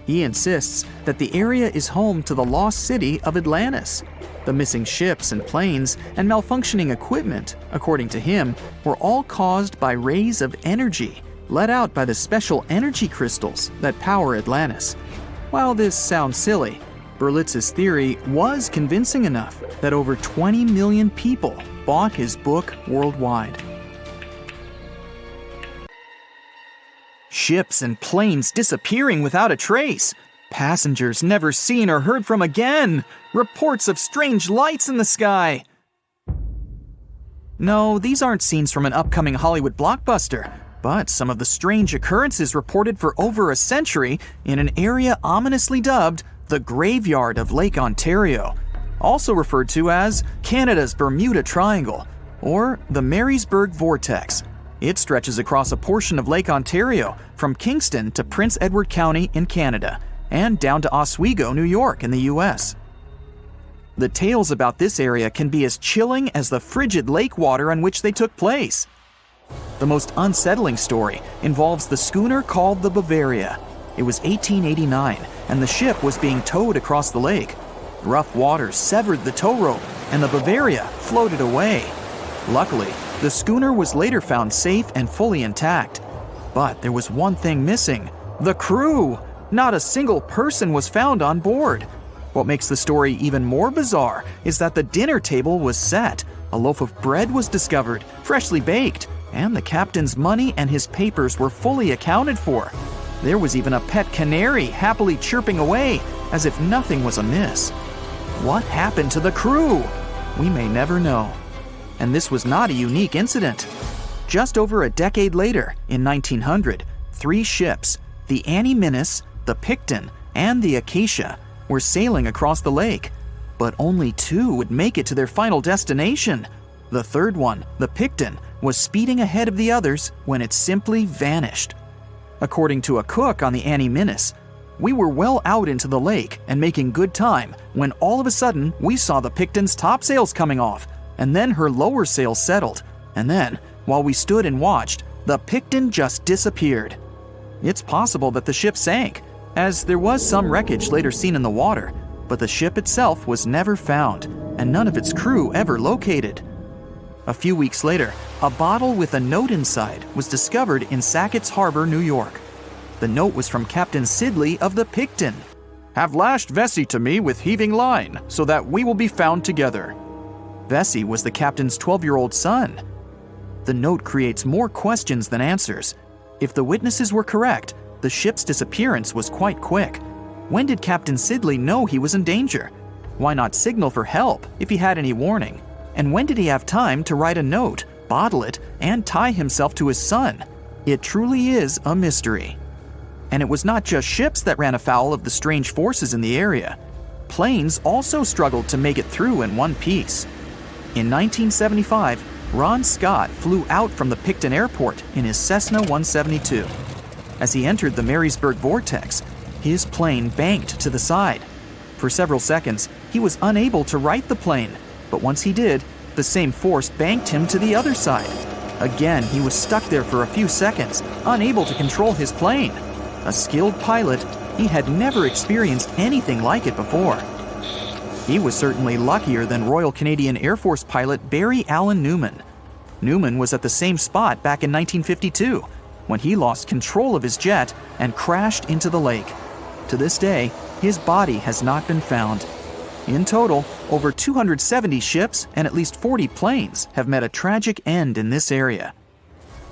He insists that the area is home to the lost city of Atlantis. The missing ships and planes and malfunctioning equipment, according to him, were all caused by rays of energy let out by the special energy crystals that power Atlantis. While this sounds silly, Berlitz's theory was convincing enough that over 20 million people bought his book worldwide. Ships and planes disappearing without a trace. Passengers never seen or heard from again. Reports of strange lights in the sky. No, these aren't scenes from an upcoming Hollywood blockbuster, but some of the strange occurrences reported for over a century in an area ominously dubbed the Graveyard of Lake Ontario, also referred to as Canada's Bermuda Triangle, or the Marysburg Vortex. It stretches across a portion of Lake Ontario from Kingston to Prince Edward County in Canada, and down to Oswego, New York in the US. The tales about this area can be as chilling as the frigid lake water on which they took place. The most unsettling story involves the schooner called the Bavaria. It was 1889, and the ship was being towed across the lake. Rough waters severed the tow rope, and the Bavaria floated away. Luckily, the schooner was later found safe and fully intact. But there was one thing missing: the crew. Not a single person was found on board. What makes the story even more bizarre is that the dinner table was set. A loaf of bread was discovered, freshly baked, and the captain's money and his papers were fully accounted for. There was even a pet canary happily chirping away, as if nothing was amiss. What happened to the crew? We may never know. And this was not a unique incident. Just over a decade later, in 1900, 3 ships, the Annie Minnis, the Picton, and the Acacia, were sailing across the lake. But only 2 would make it to their final destination. The third one, the Picton, was speeding ahead of the others when it simply vanished. According to a cook on the Annie Minnis, "We were well out into the lake and making good time when all of a sudden we saw the Picton's topsails coming off, and then her lower sails settled, and then, while we stood and watched, the Picton just disappeared." It's possible that the ship sank, as there was some wreckage later seen in the water, but the ship itself was never found, and none of its crew ever located. A few weeks later, a bottle with a note inside was discovered in Sackett's Harbor, New York. The note was from Captain Sidley of the Picton. "Have lashed Vesey to me with heaving line, so that we will be found together." Vesey was the captain's 12-year-old son. The note creates more questions than answers. If the witnesses were correct, the ship's disappearance was quite quick. When did Captain Sidley know he was in danger? Why not signal for help if he had any warning? And when did he have time to write a note, bottle it, and tie himself to his son? It truly is a mystery. And it was not just ships that ran afoul of the strange forces in the area. Planes also struggled to make it through in one piece. In 1975, Ron Scott flew out from the Picton Airport in his Cessna 172. As he entered the Marysburg vortex, his plane banked to the side. For several seconds, he was unable to right the plane, but once he did, the same force banked him to the other side. Again, he was stuck there for a few seconds, unable to control his plane. A skilled pilot, he had never experienced anything like it before. He was certainly luckier than Royal Canadian Air Force pilot Barry Allen Newman. Newman was at the same spot back in 1952, when he lost control of his jet and crashed into the lake. To this day, his body has not been found. In total, over 270 ships and at least 40 planes have met a tragic end in this area.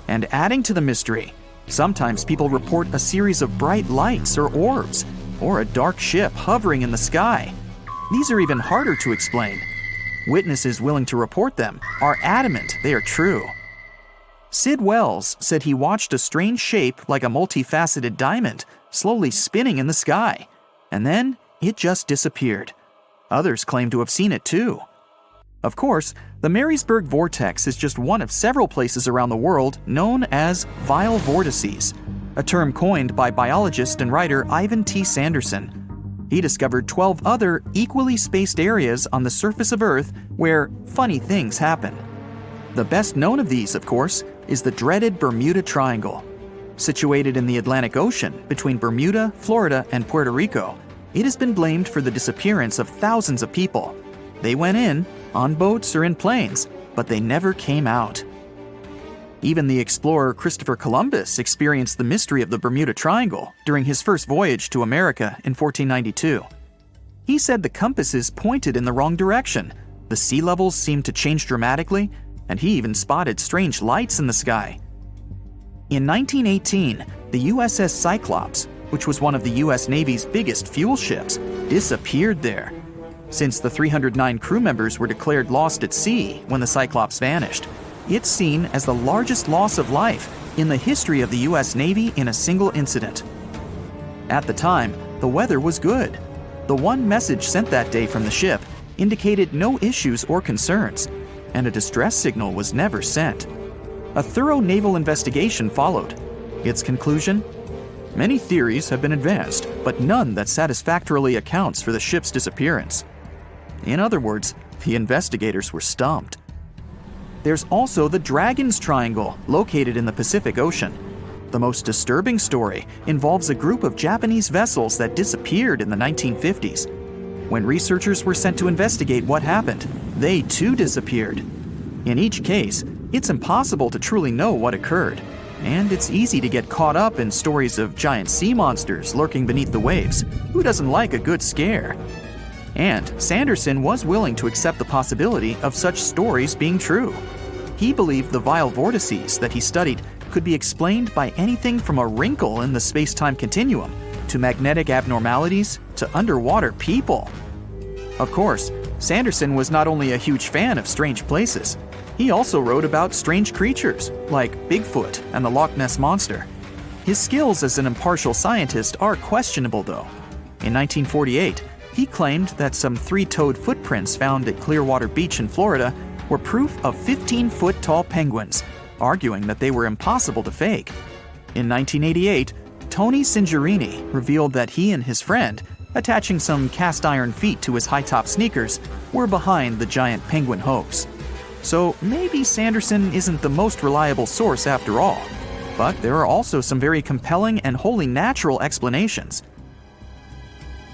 And adding to the mystery, sometimes people report a series of bright lights or orbs, or a dark ship hovering in the sky. These are even harder to explain. Witnesses willing to report them are adamant they are true. Sid Wells said he watched a strange shape like a multifaceted diamond slowly spinning in the sky, and then it just disappeared. Others claim to have seen it too. Of course, the Marysburg vortex is just one of several places around the world known as vile vortices, a term coined by biologist and writer Ivan T. Sanderson. He discovered 12 other equally spaced areas on the surface of Earth where funny things happen. The best known of these, of course, is the dreaded Bermuda Triangle. Situated in the Atlantic Ocean between Bermuda, Florida, and Puerto Rico, it has been blamed for the disappearance of thousands of people. They went in, on boats or in planes, but they never came out. Even the explorer Christopher Columbus experienced the mystery of the Bermuda Triangle during his first voyage to America in 1492. He said the compasses pointed in the wrong direction, the sea levels seemed to change dramatically, and he even spotted strange lights in the sky. In 1918, the USS Cyclops, which was one of the US Navy's biggest fuel ships, disappeared there. Since the 309 crew members were declared lost at sea when the Cyclops vanished, it's seen as the largest loss of life in the history of the US Navy in a single incident. At the time, the weather was good. The one message sent that day from the ship indicated no issues or concerns, and a distress signal was never sent. A thorough naval investigation followed. Its conclusion? Many theories have been advanced, but none that satisfactorily accounts for the ship's disappearance. In other words, the investigators were stumped. There's also the Dragon's Triangle, located in the Pacific Ocean. The most disturbing story involves a group of Japanese vessels that disappeared in the 1950s. When researchers were sent to investigate what happened, they too disappeared. In each case, it's impossible to truly know what occurred, and it's easy to get caught up in stories of giant sea monsters lurking beneath the waves. Who doesn't like a good scare? And Sanderson was willing to accept the possibility of such stories being true. He believed the vile vortices that he studied could be explained by anything from a wrinkle in the space-time continuum to magnetic abnormalities to underwater people. Of course, Sanderson was not only a huge fan of strange places, he also wrote about strange creatures like Bigfoot and the Loch Ness Monster. His skills as an impartial scientist are questionable though. In 1948, he claimed that some three-toed footprints found at Clearwater Beach in Florida were proof of 15-foot-tall penguins, arguing that they were impossible to fake. In 1988, Tony Singerini revealed that he and his friend, attaching some cast-iron feet to his high-top sneakers, were behind the giant penguin hoax. So maybe Sanderson isn't the most reliable source after all, but there are also some very compelling and wholly natural explanations.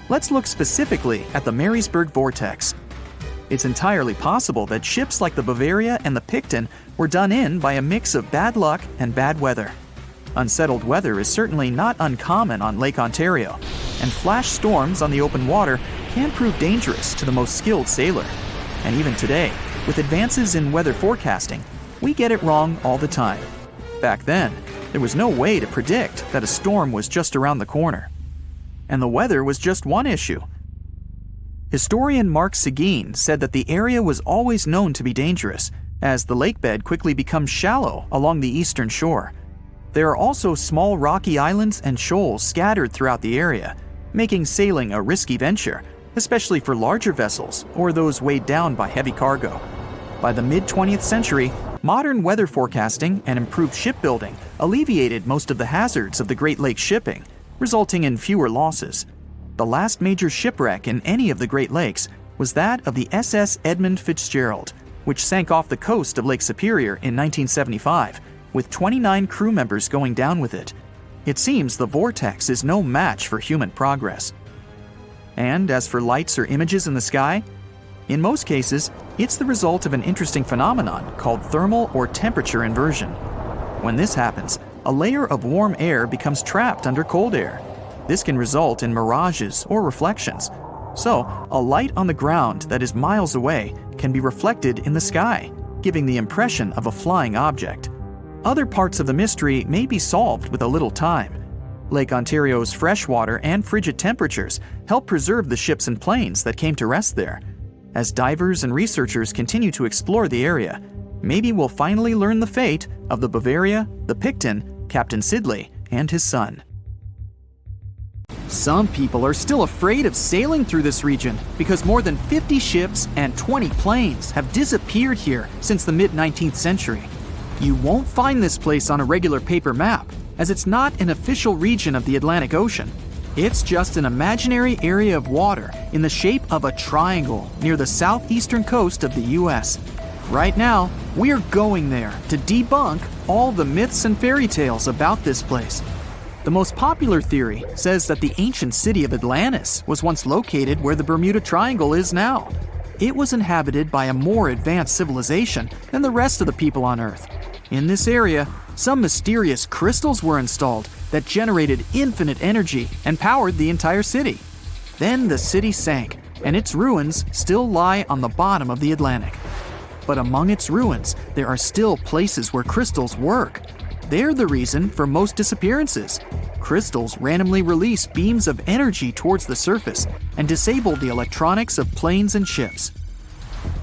Let's look specifically at the Marysburg vortex. It's entirely possible that ships like the Bavaria and the Picton were done in by a mix of bad luck and bad weather. Unsettled weather is certainly not uncommon on Lake Ontario, and flash storms on the open water can prove dangerous to the most skilled sailor. And even today, with advances in weather forecasting, we get it wrong all the time. Back then, there was no way to predict that a storm was just around the corner. And the weather was just one issue. Historian Mark Seguin said that the area was always known to be dangerous, as the lakebed quickly becomes shallow along the eastern shore. There are also small rocky islands and shoals scattered throughout the area, making sailing a risky venture, especially for larger vessels or those weighed down by heavy cargo. By the mid-20th century, modern weather forecasting and improved shipbuilding alleviated most of the hazards of the Great Lakes shipping, resulting in fewer losses. The last major shipwreck in any of the Great Lakes was that of the SS Edmund Fitzgerald, which sank off the coast of Lake Superior in 1975, with 29 crew members going down with it. It seems the vortex is no match for human progress. And as for lights or images in the sky, in most cases, it's the result of an interesting phenomenon called thermal or temperature inversion. When this happens, a layer of warm air becomes trapped under cold air. This can result in mirages or reflections. So, a light on the ground that is miles away can be reflected in the sky, giving the impression of a flying object. Other parts of the mystery may be solved with a little time. Lake Ontario's freshwater and frigid temperatures help preserve the ships and planes that came to rest there. As divers and researchers continue to explore the area, maybe we'll finally learn the fate of the Bavaria, the Picton, Captain Sidley, and his son. Some people are still afraid of sailing through this region because more than 50 ships and 20 planes have disappeared here since the mid-19th century. You won't find this place on a regular paper map, as it's not an official region of the Atlantic Ocean. It's just an imaginary area of water in the shape of a triangle near the southeastern coast of the US. Right now, we're going there to debunk all the myths and fairy tales about this place. The most popular theory says that the ancient city of Atlantis was once located where the Bermuda Triangle is now. It was inhabited by a more advanced civilization than the rest of the people on Earth. In this area, some mysterious crystals were installed that generated infinite energy and powered the entire city. Then the city sank, and its ruins still lie on the bottom of the Atlantic. But among its ruins, there are still places where crystals work. They're the reason for most disappearances. Crystals randomly release beams of energy towards the surface and disable the electronics of planes and ships.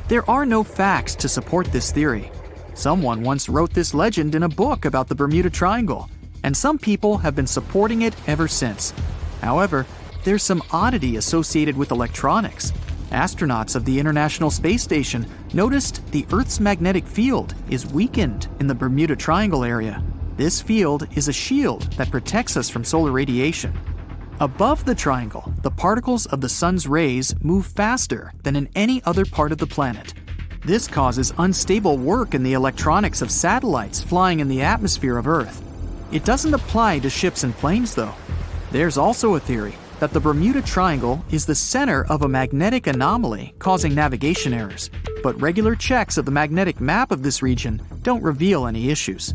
There are no facts to support this theory. Someone once wrote this legend in a book about the Bermuda Triangle, and some people have been supporting it ever since. However, there's some oddity associated with electronics. Astronauts of the International Space Station noticed the Earth's magnetic field is weakened in the Bermuda Triangle area. This field is a shield that protects us from solar radiation. Above the triangle, the particles of the sun's rays move faster than in any other part of the planet. This causes unstable work in the electronics of satellites flying in the atmosphere of Earth. It doesn't apply to ships and planes, though. There's also a theory that the Bermuda Triangle is the center of a magnetic anomaly causing navigation errors, but regular checks of the magnetic map of this region don't reveal any issues.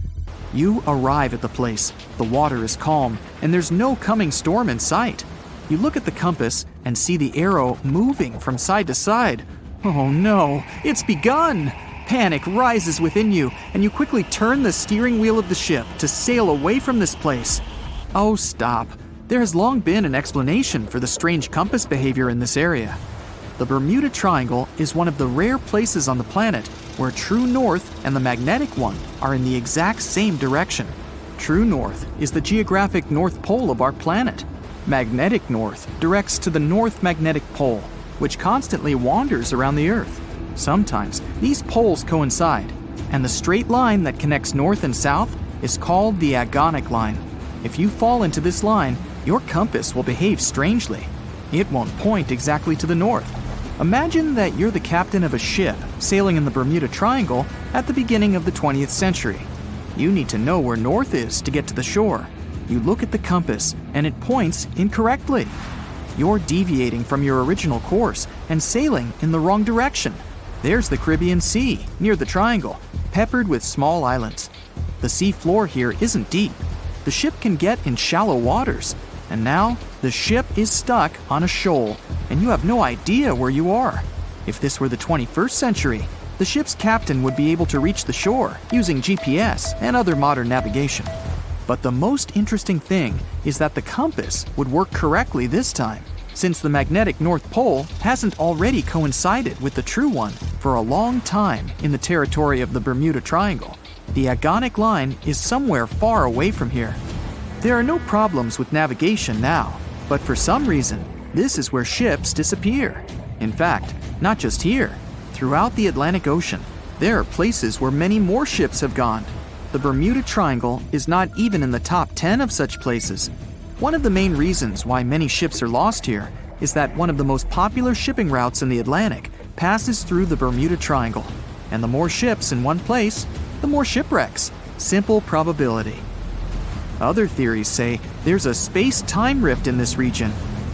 You arrive at the place, the water is calm, and there's no coming storm in sight. You look at the compass and see the arrow moving from side to side. Oh no, it's begun! Panic rises within you, and you quickly turn the steering wheel of the ship to sail away from this place. Oh, stop. There has long been an explanation for the strange compass behavior in this area. The Bermuda Triangle is one of the rare places on the planet where true north and the magnetic one are in the exact same direction. True north is the geographic north pole of our planet. Magnetic north directs to the north magnetic pole, which constantly wanders around the Earth. Sometimes these poles coincide, and the straight line that connects north and south is called the agonic line. If you fall into this line, your compass will behave strangely. It won't point exactly to the north. Imagine that you're the captain of a ship sailing in the Bermuda Triangle at the beginning of the 20th century. You need to know where north is to get to the shore. You look at the compass, and it points incorrectly. You're deviating from your original course and sailing in the wrong direction. There's the Caribbean Sea, near the triangle, peppered with small islands. The sea floor here isn't deep. The ship can get in shallow waters. And now, the ship is stuck on a shoal, and you have no idea where you are. If this were the 21st century, the ship's captain would be able to reach the shore using GPS and other modern navigation. But the most interesting thing is that the compass would work correctly this time, since the magnetic North Pole hasn't already coincided with the true one for a long time in the territory of the Bermuda Triangle. The agonic line is somewhere far away from here. There are no problems with navigation now, but for some reason, this is where ships disappear. In fact, not just here. Throughout the Atlantic Ocean, There are places where many more ships have gone. The Bermuda Triangle is not even in the top 10 of such places. One of the main reasons why many ships are lost here is that one of the most popular shipping routes in the Atlantic passes through the Bermuda Triangle. And the more ships in one place, the more shipwrecks. Simple probability. Other theories say there's a space-time rift in this region.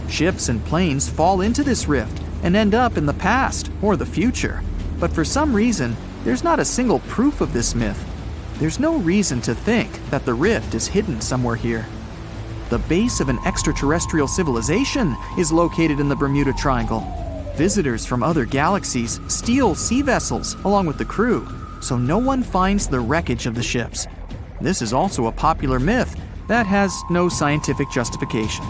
Ships and planes fall into this rift and end up in the past or the future. But for some reason, there's not a single proof of this myth. There's no reason to think that the rift is hidden somewhere here. The base of an extraterrestrial civilization is located in the Bermuda Triangle. Visitors from other galaxies steal sea vessels along with the crew, so no one finds the wreckage of the ships. This is also a popular myth that has no scientific justification.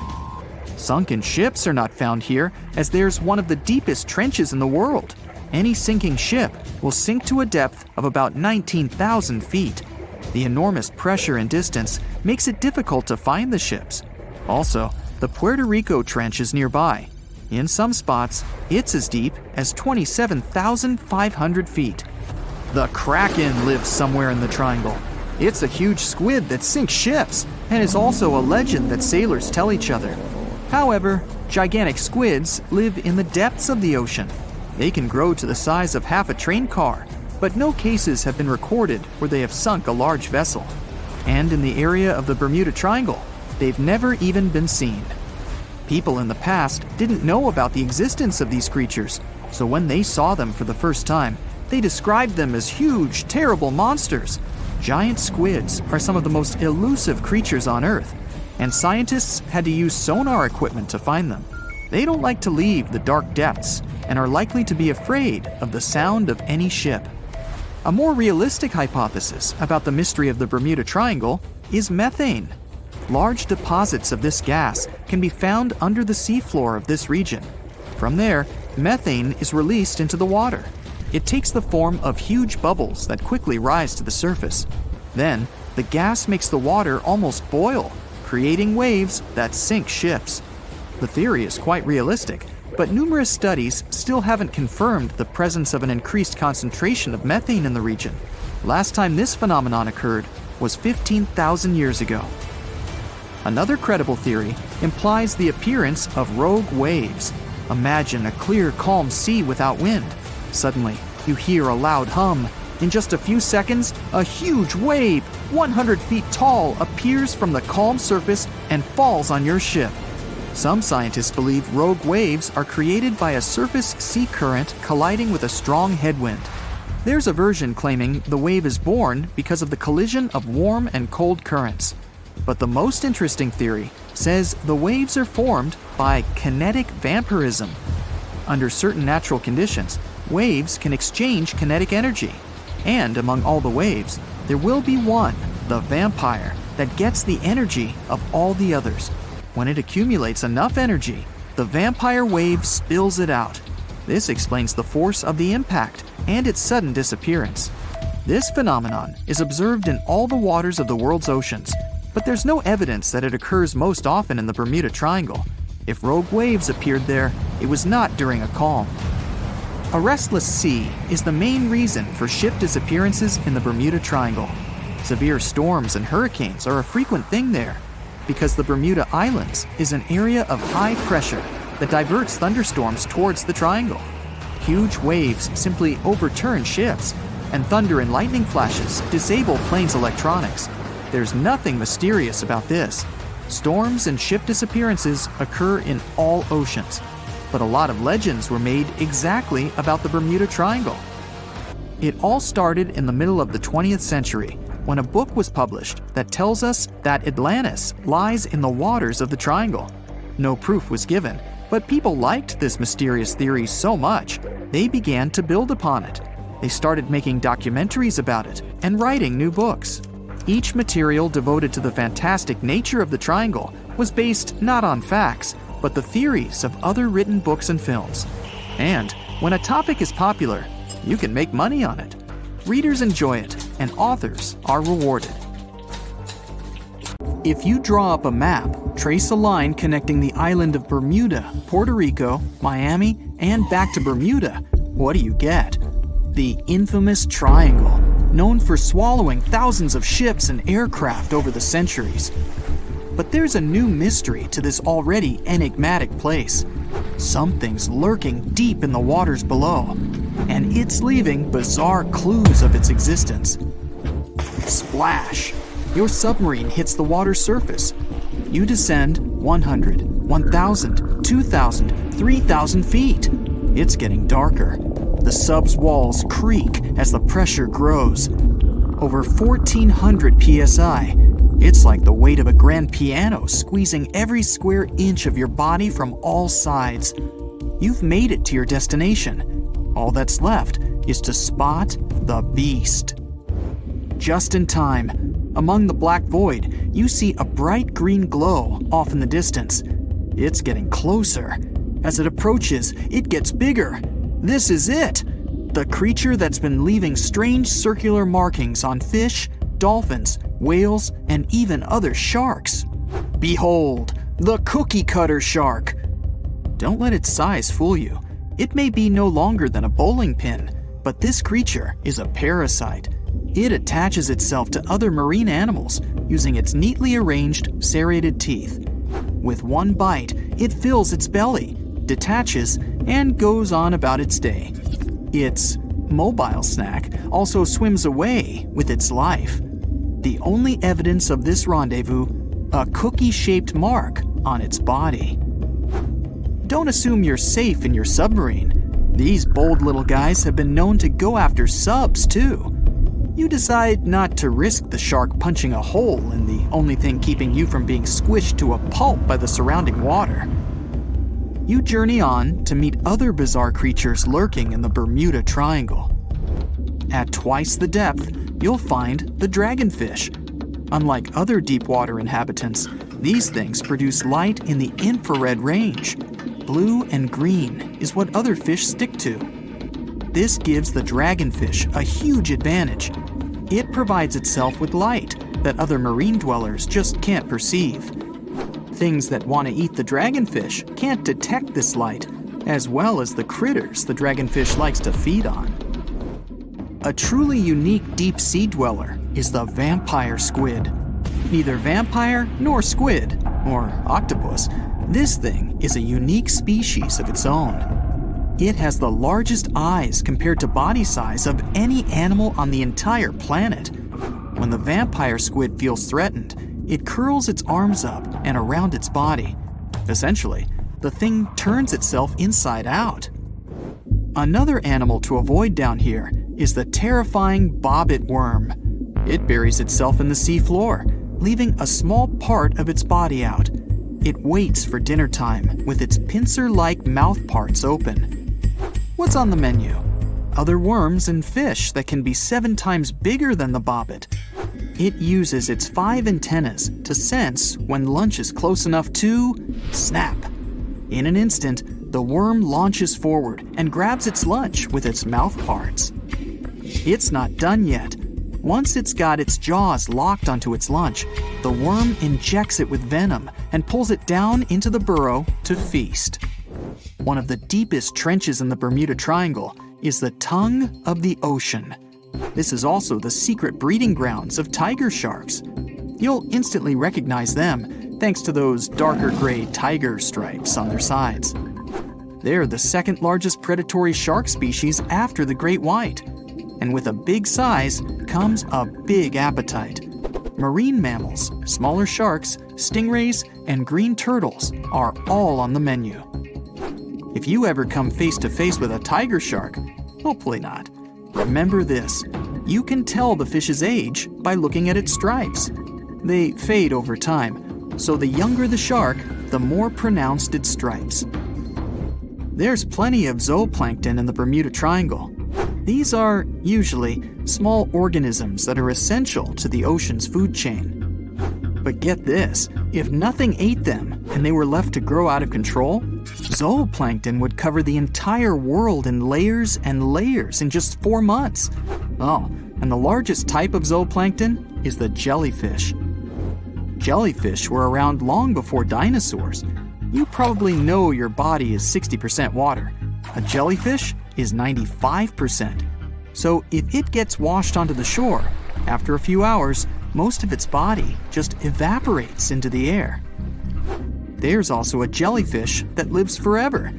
Sunken ships are not found here, as there's one of the deepest trenches in the world. Any sinking ship will sink to a depth of about 19,000 feet. The enormous pressure and distance makes it difficult to find the ships. Also, the Puerto Rico Trench is nearby. In some spots, it's as deep as 27,500 feet. The Kraken lives somewhere in the triangle. It's a huge squid that sinks ships and is also a legend that sailors tell each other. However, gigantic squids live in the depths of the ocean. They can grow to the size of half a train car, but no cases have been recorded where they have sunk a large vessel. And in the area of the Bermuda Triangle, they've never even been seen. People in the past didn't know about the existence of these creatures, so when they saw them for the first time, they described them as huge, terrible monsters. Giant squids are some of the most elusive creatures on Earth, and scientists had to use sonar equipment to find them. They don't like to leave the dark depths and are likely to be afraid of the sound of any ship. A more realistic hypothesis about the mystery of the Bermuda Triangle is methane. Large deposits of this gas can be found under the seafloor of this region. From there, methane is released into the water. It takes the form of huge bubbles that quickly rise to the surface. Then, the gas makes the water almost boil, creating waves that sink ships. The theory is quite realistic, but numerous studies still haven't confirmed the presence of an increased concentration of methane in the region. Last time this phenomenon occurred was 15,000 years ago. Another credible theory implies the appearance of rogue waves. Imagine a clear, calm sea without wind. Suddenly, you hear a loud hum. In just a few seconds, a huge wave, 100 feet tall, appears from the calm surface and falls on your ship. Some scientists believe rogue waves are created by a surface sea current colliding with a strong headwind. There's a version claiming the wave is born because of the collision of warm and cold currents. But the most interesting theory says the waves are formed by kinetic vampirism. Under certain natural conditions, waves can exchange kinetic energy. And among all the waves, there will be one, the vampire, that gets the energy of all the others. When it accumulates enough energy, the vampire wave spills it out. This explains the force of the impact and its sudden disappearance. This phenomenon is observed in all the waters of the world's oceans, but there's no evidence that it occurs most often in the Bermuda Triangle. If rogue waves appeared there, it was not during a calm. A restless sea is the main reason for ship disappearances in the Bermuda Triangle. Severe storms and hurricanes are a frequent thing there, because the Bermuda Islands is an area of high pressure that diverts thunderstorms towards the triangle. Huge waves simply overturn ships, and thunder and lightning flashes disable planes' electronics. There's nothing mysterious about this. Storms and ship disappearances occur in all oceans, but a lot of legends were made exactly about the Bermuda Triangle. It all started in the middle of the 20th century, when a book was published that tells us that Atlantis lies in the waters of the triangle. No proof was given, but people liked this mysterious theory so much, they began to build upon it. They started making documentaries about it and writing new books. Each material devoted to the fantastic nature of the triangle was based not on facts, but the theories of other written books and films. And when a topic is popular, you can make money on it. Readers enjoy it, and authors are rewarded. If you draw up a map, trace a line connecting the island of Bermuda, Puerto Rico, Miami, and back to Bermuda, what do you get? The infamous triangle, known for swallowing thousands of ships and aircraft over the centuries. But there's a new mystery to this already enigmatic place. Something's lurking deep in the waters below, and it's leaving bizarre clues of its existence. Splash! Your submarine hits the water surface. You descend 100, 1,000, 2,000, 3,000 feet. It's getting darker. The sub's walls creak as the pressure grows. Over 1,400 psi. It's like the weight of a grand piano squeezing every square inch of your body from all sides. You've made it to your destination. All that's left is to spot the beast. Just in time. Among the black void, you see a bright green glow off in the distance. It's getting closer. As it approaches, it gets bigger. This is it! The creature that's been leaving strange circular markings on fish, dolphins, whales, and even other sharks. Behold, the cookie cutter shark! Don't let its size fool you. It may be no longer than a bowling pin, but this creature is a parasite. It attaches itself to other marine animals using its neatly arranged serrated teeth. With one bite, it fills its belly, detaches, and goes on about its day. Its mobile snack also swims away with its life. The only evidence of this rendezvous, a cookie-shaped mark on its body. Don't assume you're safe in your submarine. These bold little guys have been known to go after subs too. You decide not to risk the shark punching a hole in the only thing keeping you from being squished to a pulp by the surrounding water. You journey on to meet other bizarre creatures lurking in the Bermuda Triangle. At twice the depth, you'll find the dragonfish. Unlike other deep water inhabitants, these things produce light in the infrared range. Blue and green is what other fish stick to. This gives the dragonfish a huge advantage. It provides itself with light that other marine dwellers just can't perceive. Things that want to eat the dragonfish can't detect this light, as well as the critters the dragonfish likes to feed on. A truly unique deep-sea dweller is the vampire squid. Neither vampire nor squid, or octopus, this thing is a unique species of its own. It has the largest eyes compared to body size of any animal on the entire planet. When the vampire squid feels threatened, it curls its arms up and around its body. Essentially, the thing turns itself inside out. Another animal to avoid down here is the terrifying bobbit worm. It buries itself in the seafloor, leaving a small part of its body out. It waits for dinner time with its pincer-like mouth parts open. What's on the menu? Other worms and fish that can be 7 times bigger than the bobbit. It uses its 5 antennas to sense when lunch is close enough to snap. In an instant, the worm launches forward and grabs its lunch with its mouth parts. It's not done yet. Once it's got its jaws locked onto its lunch, the worm injects it with venom and pulls it down into the burrow to feast. One of the deepest trenches in the Bermuda Triangle is the tongue of the ocean. This is also the secret breeding grounds of tiger sharks. You'll instantly recognize them thanks to those darker gray tiger stripes on their sides. They're the second largest predatory shark species after the great white. And with a big size comes a big appetite. Marine mammals, smaller sharks, stingrays, and green turtles are all on the menu. If you ever come face to face with a tiger shark, hopefully not, remember this: you can tell the fish's age by looking at its stripes. They fade over time, so the younger the shark, the more pronounced its stripes. There's plenty of zooplankton in the Bermuda Triangle. These are, usually, small organisms that are essential to the ocean's food chain. But get this, if nothing ate them and they were left to grow out of control, zooplankton would cover the entire world in layers and layers in just 4 months. Oh, and the largest type of zooplankton is the jellyfish. Jellyfish were around long before dinosaurs. You probably know your body is 60% water. A jellyfish is 95%. So if it gets washed onto the shore, after a few hours, most of its body just evaporates into the air. There's also a jellyfish that lives forever.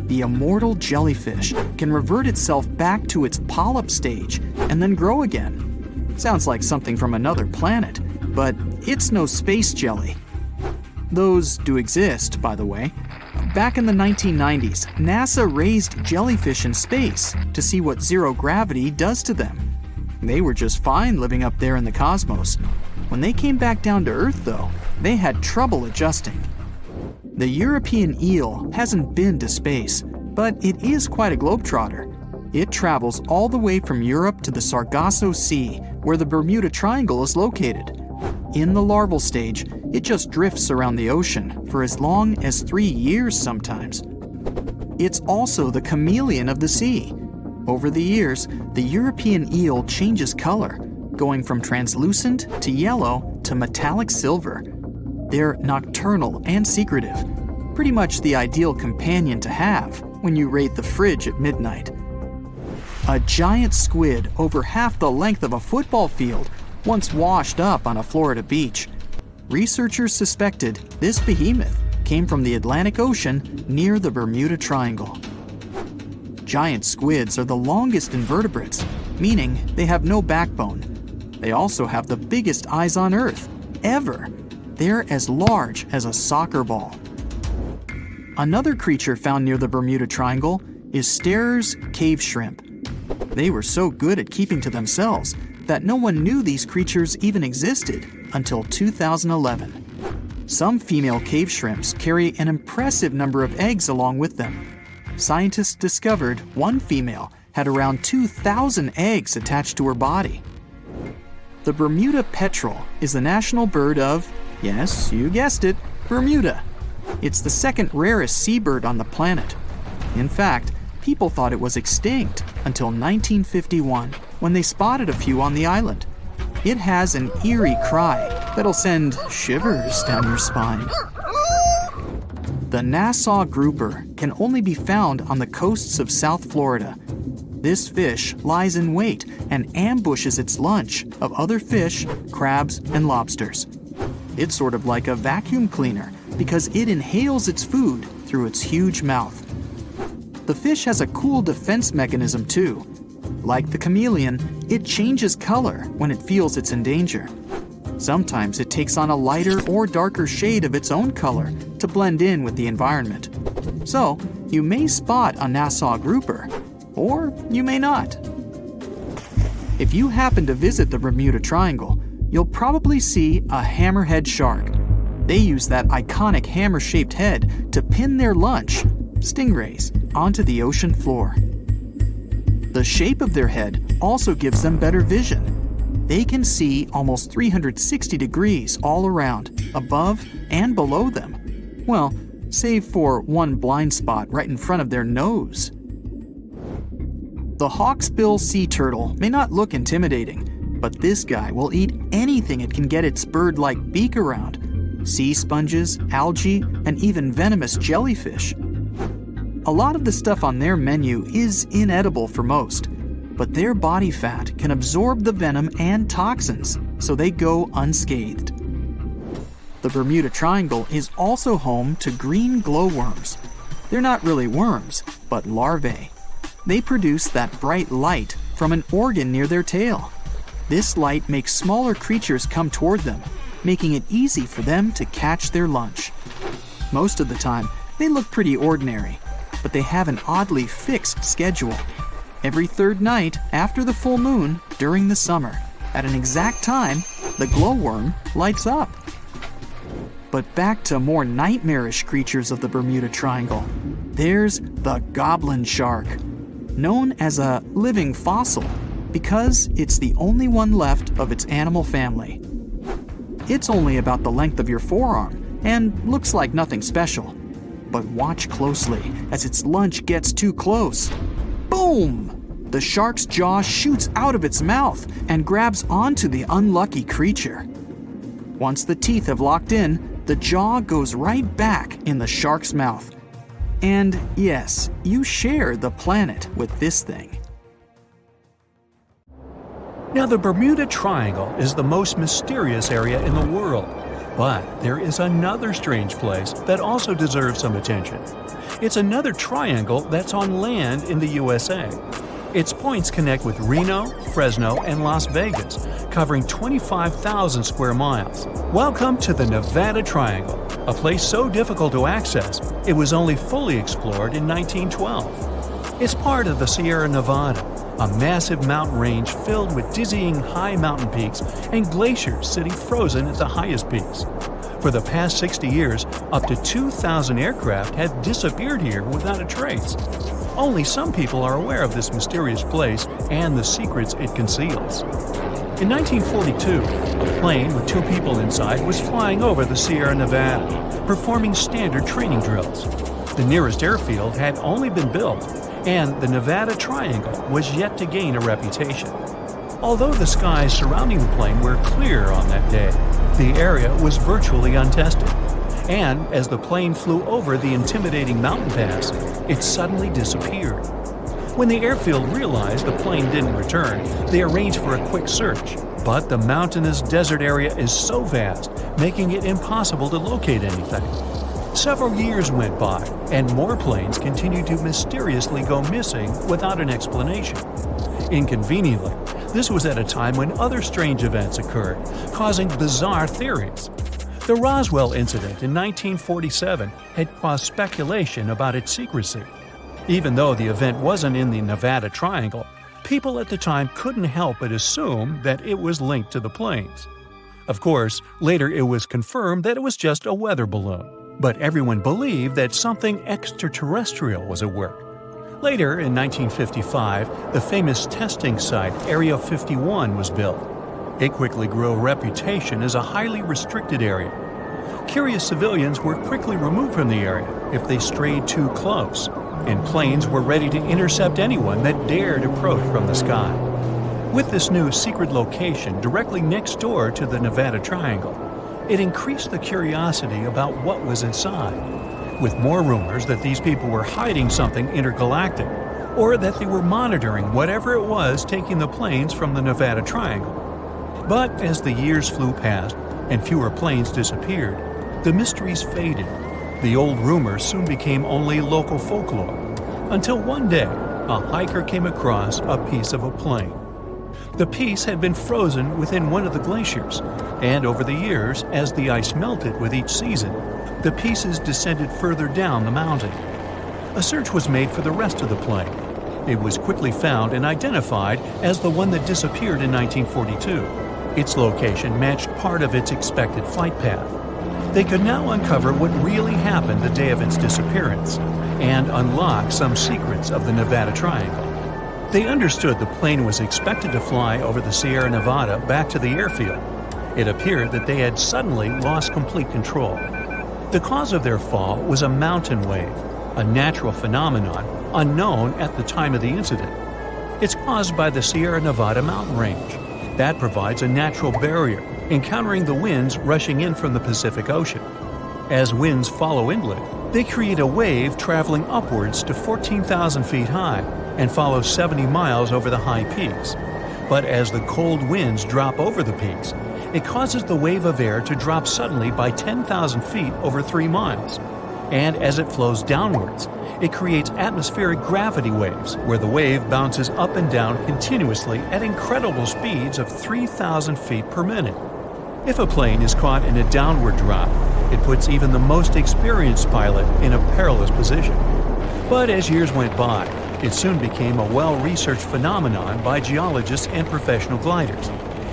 The immortal jellyfish can revert itself back to its polyp stage and then grow again. Sounds like something from another planet, but it's no space jelly. Those do exist, by the way. Back in the 1990s, NASA raised jellyfish in space to see what zero gravity does to them. They were just fine living up there in the cosmos. When they came back down to Earth, though, they had trouble adjusting. The European eel hasn't been to space, but it is quite a globetrotter. It travels all the way from Europe to the Sargasso Sea, where the Bermuda Triangle is located. In the larval stage, it just drifts around the ocean for as long as 3 years sometimes. It's also the chameleon of the sea. Over the years, the European eel changes color, going from translucent to yellow to metallic silver. They're nocturnal and secretive, pretty much the ideal companion to have when you raid the fridge at midnight. A giant squid over half the length of a football field once washed up on a Florida beach. Researchers suspected this behemoth came from the Atlantic Ocean near the Bermuda Triangle. Giant squids are the longest invertebrates, meaning they have no backbone. They also have the biggest eyes on Earth, ever. They're as large as a soccer ball. Another creature found near the Bermuda Triangle is Sterer's cave shrimp. They were so good at keeping to themselves that no one knew these creatures even existed until 2011. Some female cave shrimps carry an impressive number of eggs along with them. Scientists discovered one female had around 2,000 eggs attached to her body. The Bermuda petrel is the national bird of, yes, you guessed it, Bermuda. It's the second rarest seabird on the planet. In fact, people thought it was extinct until 1951, when they spotted a few on the island. It has an eerie cry that'll send shivers down your spine. The Nassau grouper can only be found on the coasts of South Florida. This fish lies in wait and ambushes its lunch of other fish, crabs, and lobsters. It's sort of like a vacuum cleaner because it inhales its food through its huge mouth. The fish has a cool defense mechanism too. Like the chameleon, it changes color when it feels it's in danger. Sometimes it takes on a lighter or darker shade of its own color to blend in with the environment. So, you may spot a Nassau grouper, or you may not. If you happen to visit the Bermuda Triangle, you'll probably see a hammerhead shark. They use that iconic hammer-shaped head to pin their lunch, stingrays, onto the ocean floor. The shape of their head also gives them better vision. They can see almost 360 degrees all around, above and below them. Well, save for one blind spot right in front of their nose. The hawksbill sea turtle may not look intimidating, but this guy will eat anything it can get its bird-like beak around. Sea sponges, algae, and even venomous jellyfish. A lot of the stuff on their menu is inedible for most, but their body fat can absorb the venom and toxins, so they go unscathed. The Bermuda Triangle is also home to green glowworms. They're not really worms, but larvae. They produce that bright light from an organ near their tail. This light makes smaller creatures come toward them, making it easy for them to catch their lunch. Most of the time, they look pretty ordinary, but they have an oddly fixed schedule. Every third night after the full moon during the summer, at an exact time, the glowworm lights up. But back to more nightmarish creatures of the Bermuda Triangle. There's the goblin shark, known as a living fossil because it's the only one left of its animal family. It's only about the length of your forearm and looks like nothing special. But watch closely as its lunch gets too close. Boom! The shark's jaw shoots out of its mouth and grabs onto the unlucky creature. Once the teeth have locked in, the jaw goes right back in the shark's mouth. And yes, you share the planet with this thing. Now, the Bermuda Triangle is the most mysterious area in the world. But there is another strange place that also deserves some attention. It's another triangle that's on land in the USA. Its points connect with Reno, Fresno, and Las Vegas, covering 25,000 square miles. Welcome to the Nevada Triangle, a place so difficult to access it was only fully explored in 1912. It's part of the Sierra Nevada, a massive mountain range filled with dizzying high mountain peaks and glaciers sitting frozen at the highest peaks. For the past 60 years, up to 2,000 aircraft had disappeared here without a trace. Only some people are aware of this mysterious place and the secrets it conceals. In 1942, a plane with 2 people inside was flying over the Sierra Nevada, performing standard training drills. The nearest airfield had only been built, and the Nevada Triangle was yet to gain a reputation. Although the skies surrounding the plane were clear on that day, the area was virtually untested. And as the plane flew over the intimidating mountain pass, it suddenly disappeared. When the airfield realized the plane didn't return, they arranged for a quick search. But the mountainous desert area is so vast, making it impossible to locate anything. Several years went by, and more planes continued to mysteriously go missing without an explanation. Inconveniently, this was at a time when other strange events occurred, causing bizarre theories. The Roswell incident in 1947 had caused speculation about its secrecy. Even though the event wasn't in the Nevada Triangle, people at the time couldn't help but assume that it was linked to the planes. Of course, later it was confirmed that it was just a weather balloon, but everyone believed that something extraterrestrial was at work. Later, in 1955, the famous testing site Area 51 was built. It quickly grew a reputation as a highly restricted area. Curious civilians were quickly removed from the area if they strayed too close, and planes were ready to intercept anyone that dared approach from the sky. With this new secret location directly next door to the Nevada Triangle, it increased the curiosity about what was inside, with more rumors that these people were hiding something intergalactic, or that they were monitoring whatever it was taking the planes from the Nevada Triangle. But as the years flew past and fewer planes disappeared, the mysteries faded. The old rumors soon became only local folklore, until one day a hiker came across a piece of a plane. The piece had been frozen within one of the glaciers, and over the years, as the ice melted with each season, the pieces descended further down the mountain. A search was made for the rest of the plane. It was quickly found and identified as the one that disappeared in 1942. Its location matched part of its expected flight path. They could now uncover what really happened the day of its disappearance and unlock some secrets of the Nevada Triangle. They understood the plane was expected to fly over the Sierra Nevada back to the airfield. It appeared that they had suddenly lost complete control. The cause of their fall was a mountain wave, a natural phenomenon unknown at the time of the incident. It's caused by the Sierra Nevada mountain range. That provides a natural barrier, encountering the winds rushing in from the Pacific Ocean. As winds follow inland, they create a wave traveling upwards to 14,000 feet high and follow 70 miles over the high peaks. But as the cold winds drop over the peaks, it causes the wave of air to drop suddenly by 10,000 feet over 3 miles. And as it flows downwards, it creates atmospheric gravity waves, where the wave bounces up and down continuously at incredible speeds of 3,000 feet per minute. If a plane is caught in a downward drop, it puts even the most experienced pilot in a perilous position. But as years went by, it soon became a well-researched phenomenon by geologists and professional gliders.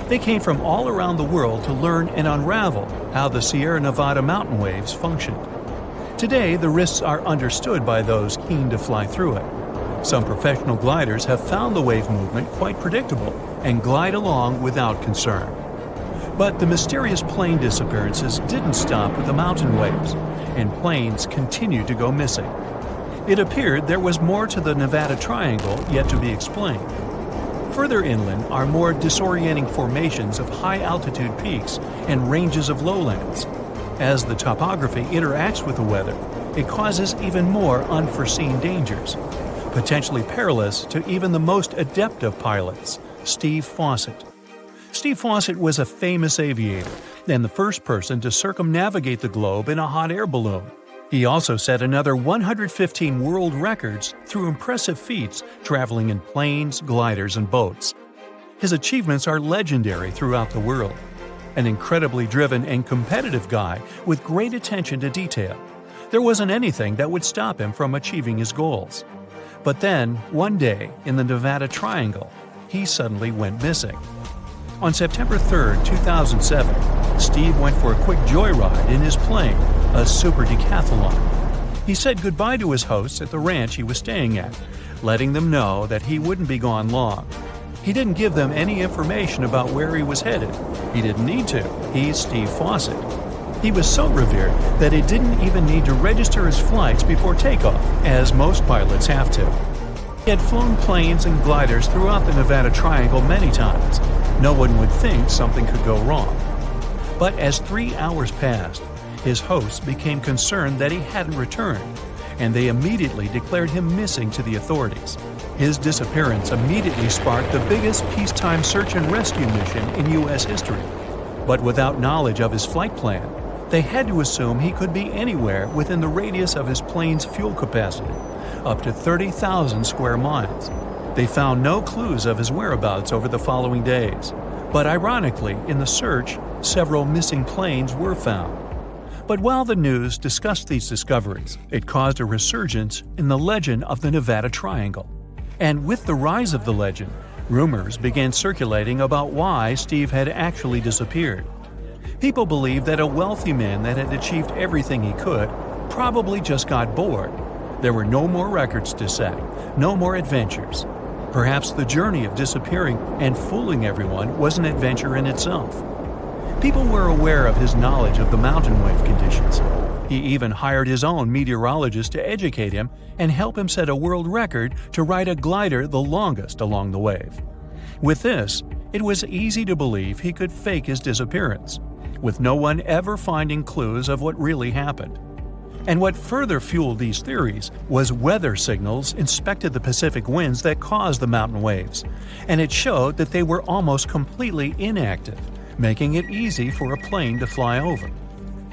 They came from all around the world to learn and unravel how the Sierra Nevada mountain waves functioned. Today, the risks are understood by those keen to fly through it. Some professional gliders have found the wave movement quite predictable and glide along without concern. But the mysterious plane disappearances didn't stop with the mountain waves, and planes continued to go missing. It appeared there was more to the Nevada Triangle yet to be explained. Further inland are more disorienting formations of high-altitude peaks and ranges of lowlands. As the topography interacts with the weather, it causes even more unforeseen dangers, potentially perilous to even the most adept of pilots, Steve Fawcett. Steve Fawcett was a famous aviator and the first person to circumnavigate the globe in a hot air balloon. He also set another 115 world records through impressive feats traveling in planes, gliders, and boats. His achievements are legendary throughout the world. An incredibly driven and competitive guy with great attention to detail. There wasn't anything that would stop him from achieving his goals. But then, one day, in the Nevada Triangle, he suddenly went missing. On September 3, 2007, Steve went for a quick joyride in his plane, a super decathlon. He said goodbye to his hosts at the ranch he was staying at, letting them know that he wouldn't be gone long. He didn't give them any information about where he was headed. He didn't need to. He's Steve Fawcett. He was so revered that he didn't even need to register his flights before takeoff, as most pilots have to. He had flown planes and gliders throughout the Nevada Triangle many times. No one would think something could go wrong. But as 3 hours passed, his hosts became concerned that he hadn't returned, and they immediately declared him missing to the authorities. His disappearance immediately sparked the biggest peacetime search and rescue mission in U.S. history. But without knowledge of his flight plan, they had to assume he could be anywhere within the radius of his plane's fuel capacity, up to 30,000 square miles. They found no clues of his whereabouts over the following days. But ironically, in the search, several missing planes were found. But while the news discussed these discoveries, it caused a resurgence in the legend of the Nevada Triangle. And with the rise of the legend, rumors began circulating about why Steve had actually disappeared. People believed that a wealthy man that had achieved everything he could probably just got bored. There were no more records to set, no more adventures. Perhaps the journey of disappearing and fooling everyone was an adventure in itself. People were aware of his knowledge of the mountain wave conditions. He even hired his own meteorologist to educate him and help him set a world record to ride a glider the longest along the wave. With this, it was easy to believe he could fake his disappearance, with no one ever finding clues of what really happened. And what further fueled these theories was weather signals inspected the Pacific winds that caused the mountain waves, and it showed that they were almost completely inactive, making it easy for a plane to fly over.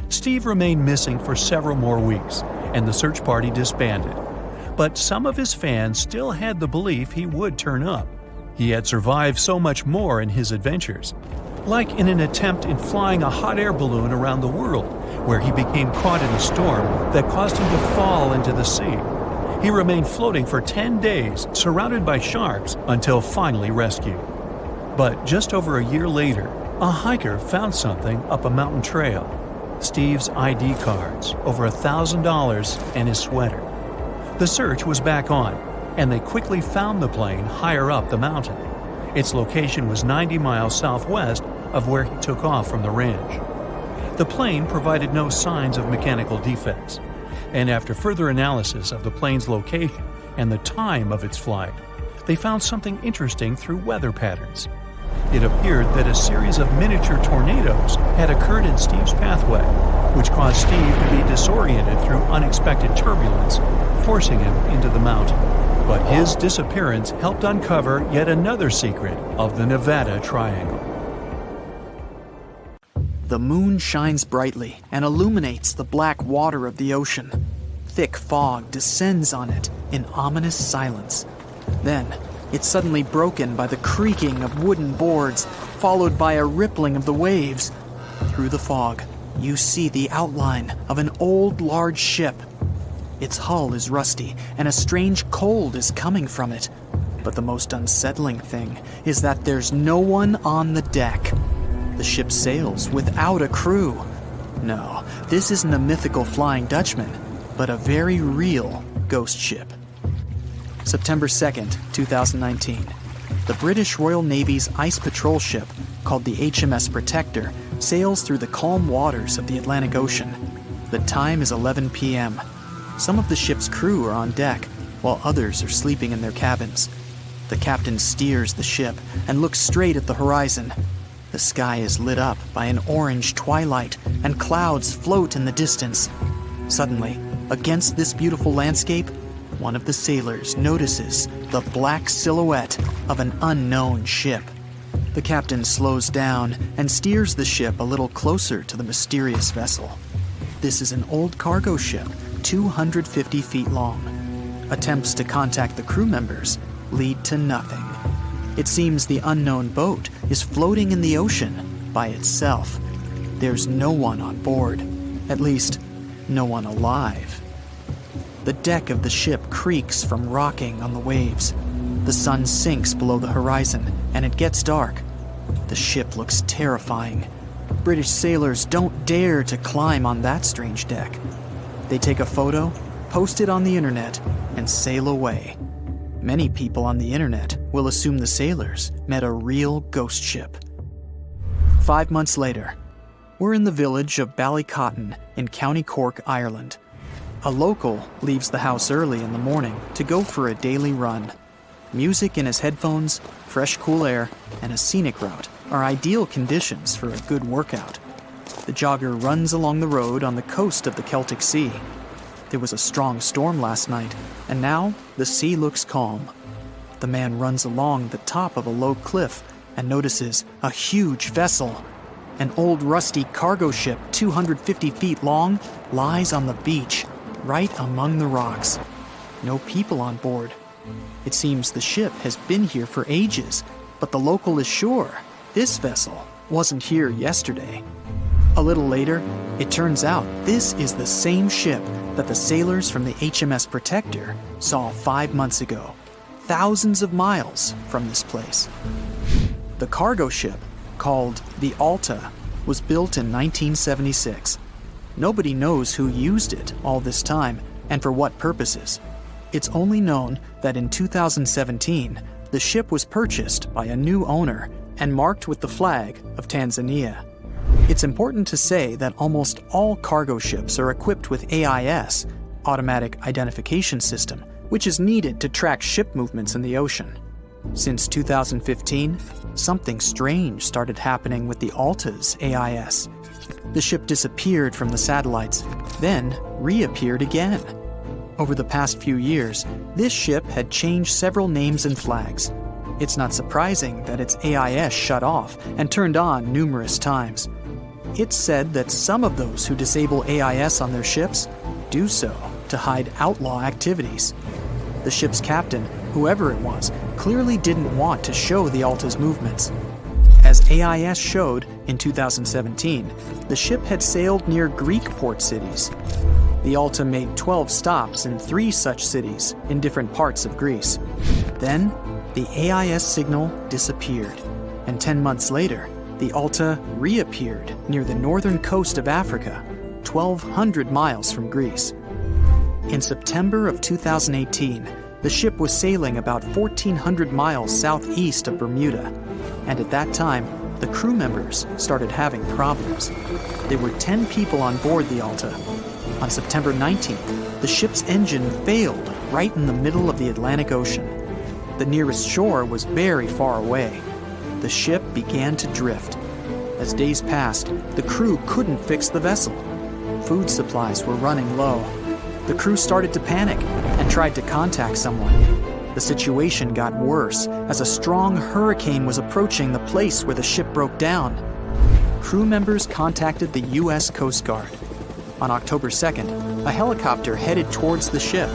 Steve remained missing for several more weeks, and the search party disbanded. But some of his fans still had the belief he would turn up. He had survived so much more in his adventures, like in an attempt in flying a hot air balloon around the world, where he became caught in a storm that caused him to fall into the sea. He remained floating for 10 days, surrounded by sharks, until finally rescued. But just over a year later, a hiker found something up a mountain trail. Steve's ID cards, over $1,000, and his sweater. The search was back on, and they quickly found the plane higher up the mountain. Its location was 90 miles southwest of where he took off from the ranch. The plane provided no signs of mechanical defects, and after further analysis of the plane's location and the time of its flight, they found something interesting through weather patterns. It appeared that a series of miniature tornadoes had occurred in Steve's pathway, which caused Steve to be disoriented through unexpected turbulence, forcing him into the mountain. But his disappearance helped uncover yet another secret of the Nevada Triangle. The moon shines brightly and illuminates the black water of the ocean. Thick fog descends on it in ominous silence. Then, it's suddenly broken by the creaking of wooden boards, followed by a rippling of the waves. Through the fog, you see the outline of an old, large ship. Its hull is rusty, and a strange cold is coming from it. But the most unsettling thing is that there's no one on the deck. The ship sails without a crew. No, this isn't a mythical Flying Dutchman, but a very real ghost ship. September 2nd, 2019. The British Royal Navy's ice patrol ship, called the HMS Protector, sails through the calm waters of the Atlantic Ocean. The time is 11 p.m. Some of the ship's crew are on deck, while others are sleeping in their cabins. The captain steers the ship and looks straight at the horizon. The sky is lit up by an orange twilight, and clouds float in the distance. Suddenly, against this beautiful landscape, one of the sailors notices the black silhouette of an unknown ship. The captain slows down and steers the ship a little closer to the mysterious vessel. This is an old cargo ship, 250 feet long. Attempts to contact the crew members lead to nothing. It seems the unknown boat is floating in the ocean by itself. There's no one on board, at least, no one alive. The deck of the ship creaks from rocking on the waves. The sun sinks below the horizon, and it gets dark. The ship looks terrifying. British sailors don't dare to climb on that strange deck. They take a photo, post it on the internet, and sail away. Many people on the internet will assume the sailors met a real ghost ship. 5 months later, we're in the village of Ballycotton in County Cork, Ireland. A local leaves the house early in the morning to go for a daily run. Music in his headphones, fresh cool air, and a scenic route are ideal conditions for a good workout. The jogger runs along the road on the coast of the Celtic Sea. There was a strong storm last night, and now the sea looks calm. The man runs along the top of a low cliff and notices a huge vessel. An old rusty cargo ship 250 feet long lies on the beach, right among the rocks. No people on board. It seems the ship has been here for ages, but the local is sure this vessel wasn't here yesterday. A little later, it turns out this is the same ship that the sailors from the HMS Protector saw 5 months ago, thousands of miles from this place. The cargo ship, called the Alta, was built in 1976. Nobody knows who used it all this time and for what purposes. It's only known that in 2017, the ship was purchased by a new owner and marked with the flag of Tanzania. It's important to say that almost all cargo ships are equipped with AIS, Automatic Identification System, which is needed to track ship movements in the ocean. Since 2015, something strange started happening with the Alta's AIS. The ship disappeared from the satellites, then reappeared again. Over the past few years, this ship had changed several names and flags. It's not surprising that its AIS shut off and turned on numerous times. It's said that some of those who disable AIS on their ships do so to hide outlaw activities. The ship's captain, whoever it was, clearly didn't want to show the Alta's movements. As AIS showed in 2017, the ship had sailed near Greek port cities. The Alta made 12 stops in 3 such cities in different parts of Greece. Then, the AIS signal disappeared, and 10 months later, the Alta reappeared near the northern coast of Africa, 1,200 miles from Greece. In September of 2018, the ship was sailing about 1,400 miles southeast of Bermuda, and at that time, the crew members started having problems. There were 10 people on board the Alta. On September 19th, the ship's engine failed right in the middle of the Atlantic Ocean. The nearest shore was very far away. The ship began to drift. As days passed, the crew couldn't fix the vessel. Food supplies were running low. The crew started to panic and tried to contact someone. The situation got worse as a strong hurricane was approaching the place where the ship broke down. Crew members contacted the U.S. Coast Guard. On October 2nd, a helicopter headed towards the ship.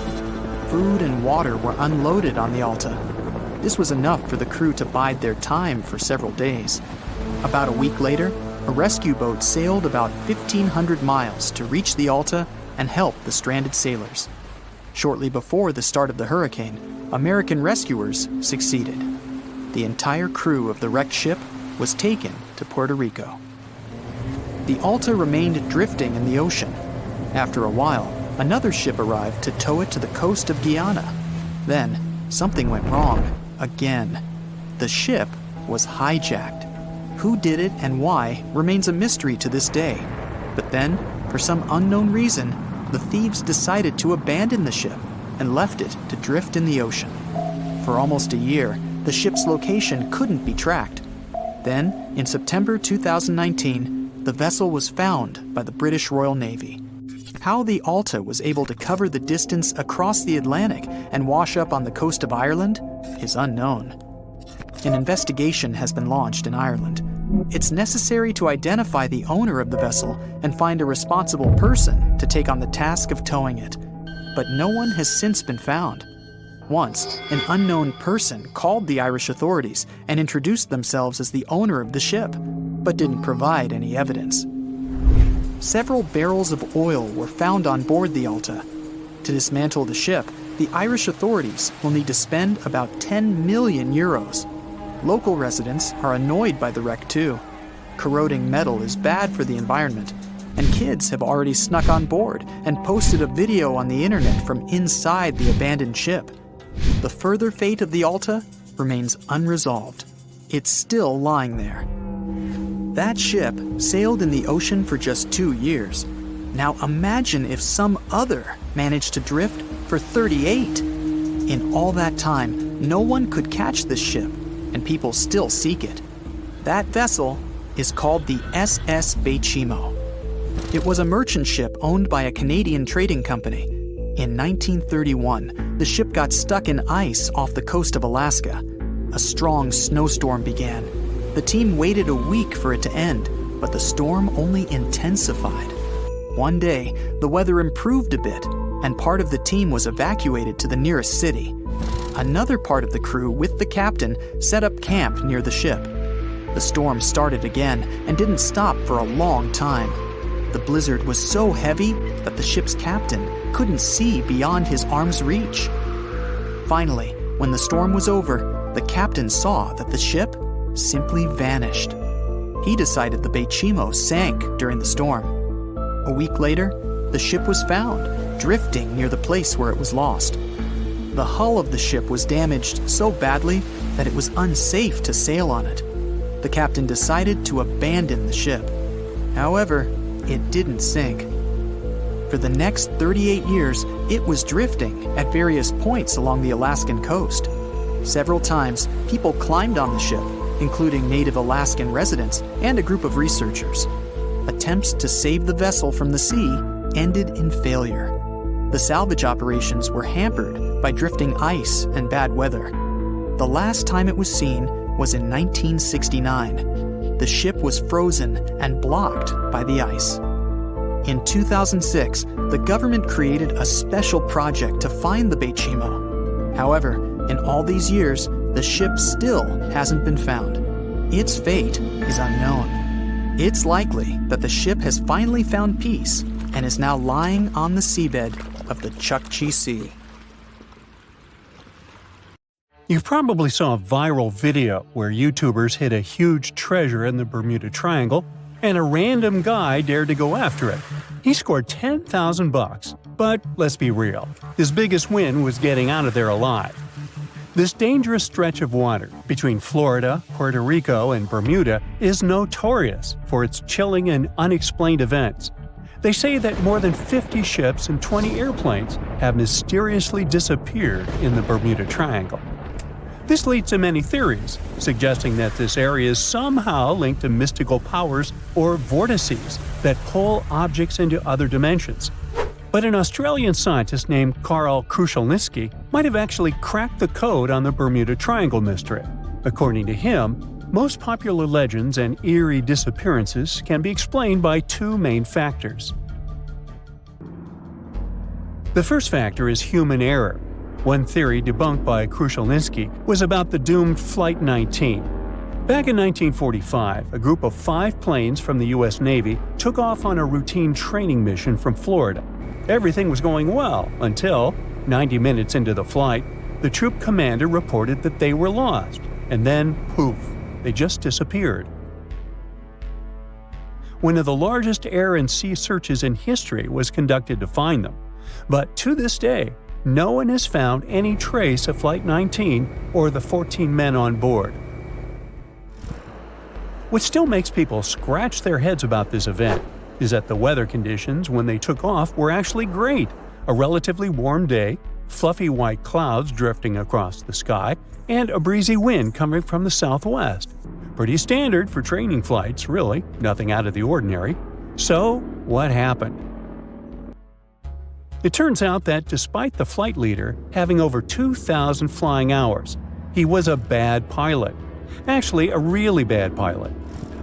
Food and water were unloaded on the Alta. This was enough for the crew to bide their time for several days. About a week later, a rescue boat sailed about 1,500 miles to reach the Alta and help the stranded sailors. Shortly before the start of the hurricane, American rescuers succeeded. The entire crew of the wrecked ship was taken to Puerto Rico. The Alta remained drifting in the ocean. After a while, another ship arrived to tow it to the coast of Guyana. Then, something went wrong again. The ship was hijacked. Who did it and why remains a mystery to this day. But then, for some unknown reason, the thieves decided to abandon the ship and left it to drift in the ocean. For almost a year, the ship's location couldn't be tracked. Then, in September 2019, the vessel was found by the British Royal Navy. How the Alta was able to cover the distance across the Atlantic and wash up on the coast of Ireland is unknown. an investigation has been launched in Ireland. It's necessary to identify the owner of the vessel and find a responsible person to take on the task of towing it. But no one has since been found. Once, an unknown person called the Irish authorities and introduced themselves as the owner of the ship, but didn't provide any evidence. Several barrels of oil were found on board the Alta. To dismantle the ship, the Irish authorities will need to spend about 10 million euros. Local residents are annoyed by the wreck too. Corroding metal is bad for the environment, and kids have already snuck on board and posted a video on the internet from inside the abandoned ship. The further fate of the Alta remains unresolved. It's still lying there. That ship sailed in the ocean for just 2 years. Now imagine if some other managed to drift for 38. In all that time, no one could catch this ship, and people still seek it. That vessel is called the SS Bechimo. It was a merchant ship owned by a Canadian trading company. In 1931, the ship got stuck in ice off the coast of Alaska. A strong snowstorm began. The team waited a week for it to end, but the storm only intensified. One day, the weather improved a bit, and part of the team was evacuated to the nearest city. Another part of the crew, with the captain, set up camp near the ship. The storm started again and didn't stop for a long time. The blizzard was so heavy that the ship's captain couldn't see beyond his arm's reach. Finally, when the storm was over, the captain saw that the ship simply vanished. He decided the Bechimo sank during the storm. A week later, the ship was found, drifting near the place where it was lost. The hull of the ship was damaged so badly that it was unsafe to sail on it. The captain decided to abandon the ship. However, it didn't sink. For the next 38 years, it was drifting at various points along the Alaskan coast. Several times, people climbed on the ship, including native Alaskan residents and a group of researchers. Attempts to save the vessel from the sea ended in failure. The salvage operations were hampered by drifting ice and bad weather. The last time it was seen was in 1969. The ship was frozen and blocked by the ice. In 2006, the government created a special project to find the Bechimo. However, in all these years, the ship still hasn't been found. Its fate is unknown. It's likely that the ship has finally found peace and is now lying on the seabed of the Chukchi Sea. You probably saw a viral video where YouTubers hid a huge treasure in the Bermuda Triangle, and a random guy dared to go after it. He scored $10,000, but let's be real, his biggest win was getting out of there alive. This dangerous stretch of water between Florida, Puerto Rico, and Bermuda is notorious for its chilling and unexplained events. They say that more than 50 ships and 20 airplanes have mysteriously disappeared in the Bermuda Triangle. This leads to many theories, suggesting that this area is somehow linked to mystical powers or vortices that pull objects into other dimensions. But an Australian scientist named Karl Kruszelnicki might have actually cracked the code on the Bermuda Triangle mystery. According to him, most popular legends and eerie disappearances can be explained by two main factors. The first factor is human error. One theory debunked by Kruszelnicki was about the doomed Flight 19. Back in 1945, a group of 5 planes from the U.S. Navy took off on a routine training mission from Florida. Everything was going well until, 90 minutes into the flight, the troop commander reported that they were lost, and then, poof, they just disappeared. One of the largest air and sea searches in history was conducted to find them, but to this day, no one has found any trace of Flight 19 or the 14 men on board. What still makes people scratch their heads about this event is that the weather conditions when they took off were actually great. A relatively warm day, fluffy white clouds drifting across the sky, and a breezy wind coming from the southwest. Pretty standard for training flights, really, nothing out of the ordinary. So, what happened? It turns out that despite the flight leader having over 2,000 flying hours, he was a bad pilot, Actually, a really bad pilot.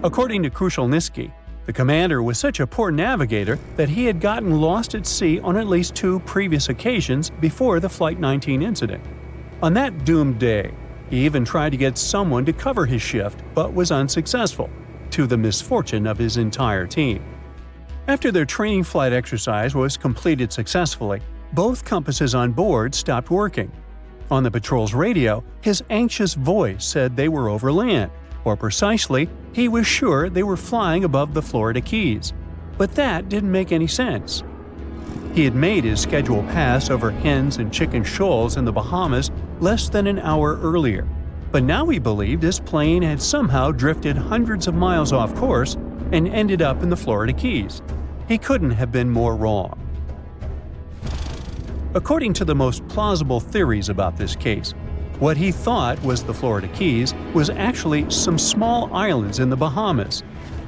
According to Krushelnyski, the commander was such a poor navigator that he had gotten lost at sea on at least 2 previous occasions before the Flight 19 incident. On that doomed day, he even tried to get someone to cover his shift but was unsuccessful, to the misfortune of his entire team. After their training flight exercise was completed successfully, both compasses on board stopped working. On the patrol's radio, his anxious voice said they were over land, or precisely, he was sure they were flying above the Florida Keys. But that didn't make any sense. He had made his scheduled pass over hens and chicken shoals in the Bahamas less than an hour earlier, but now he believed his plane had somehow drifted hundreds of miles off course and ended up in the Florida Keys. He couldn't have been more wrong. According to the most plausible theories about this case, what he thought was the Florida Keys was actually some small islands in the Bahamas.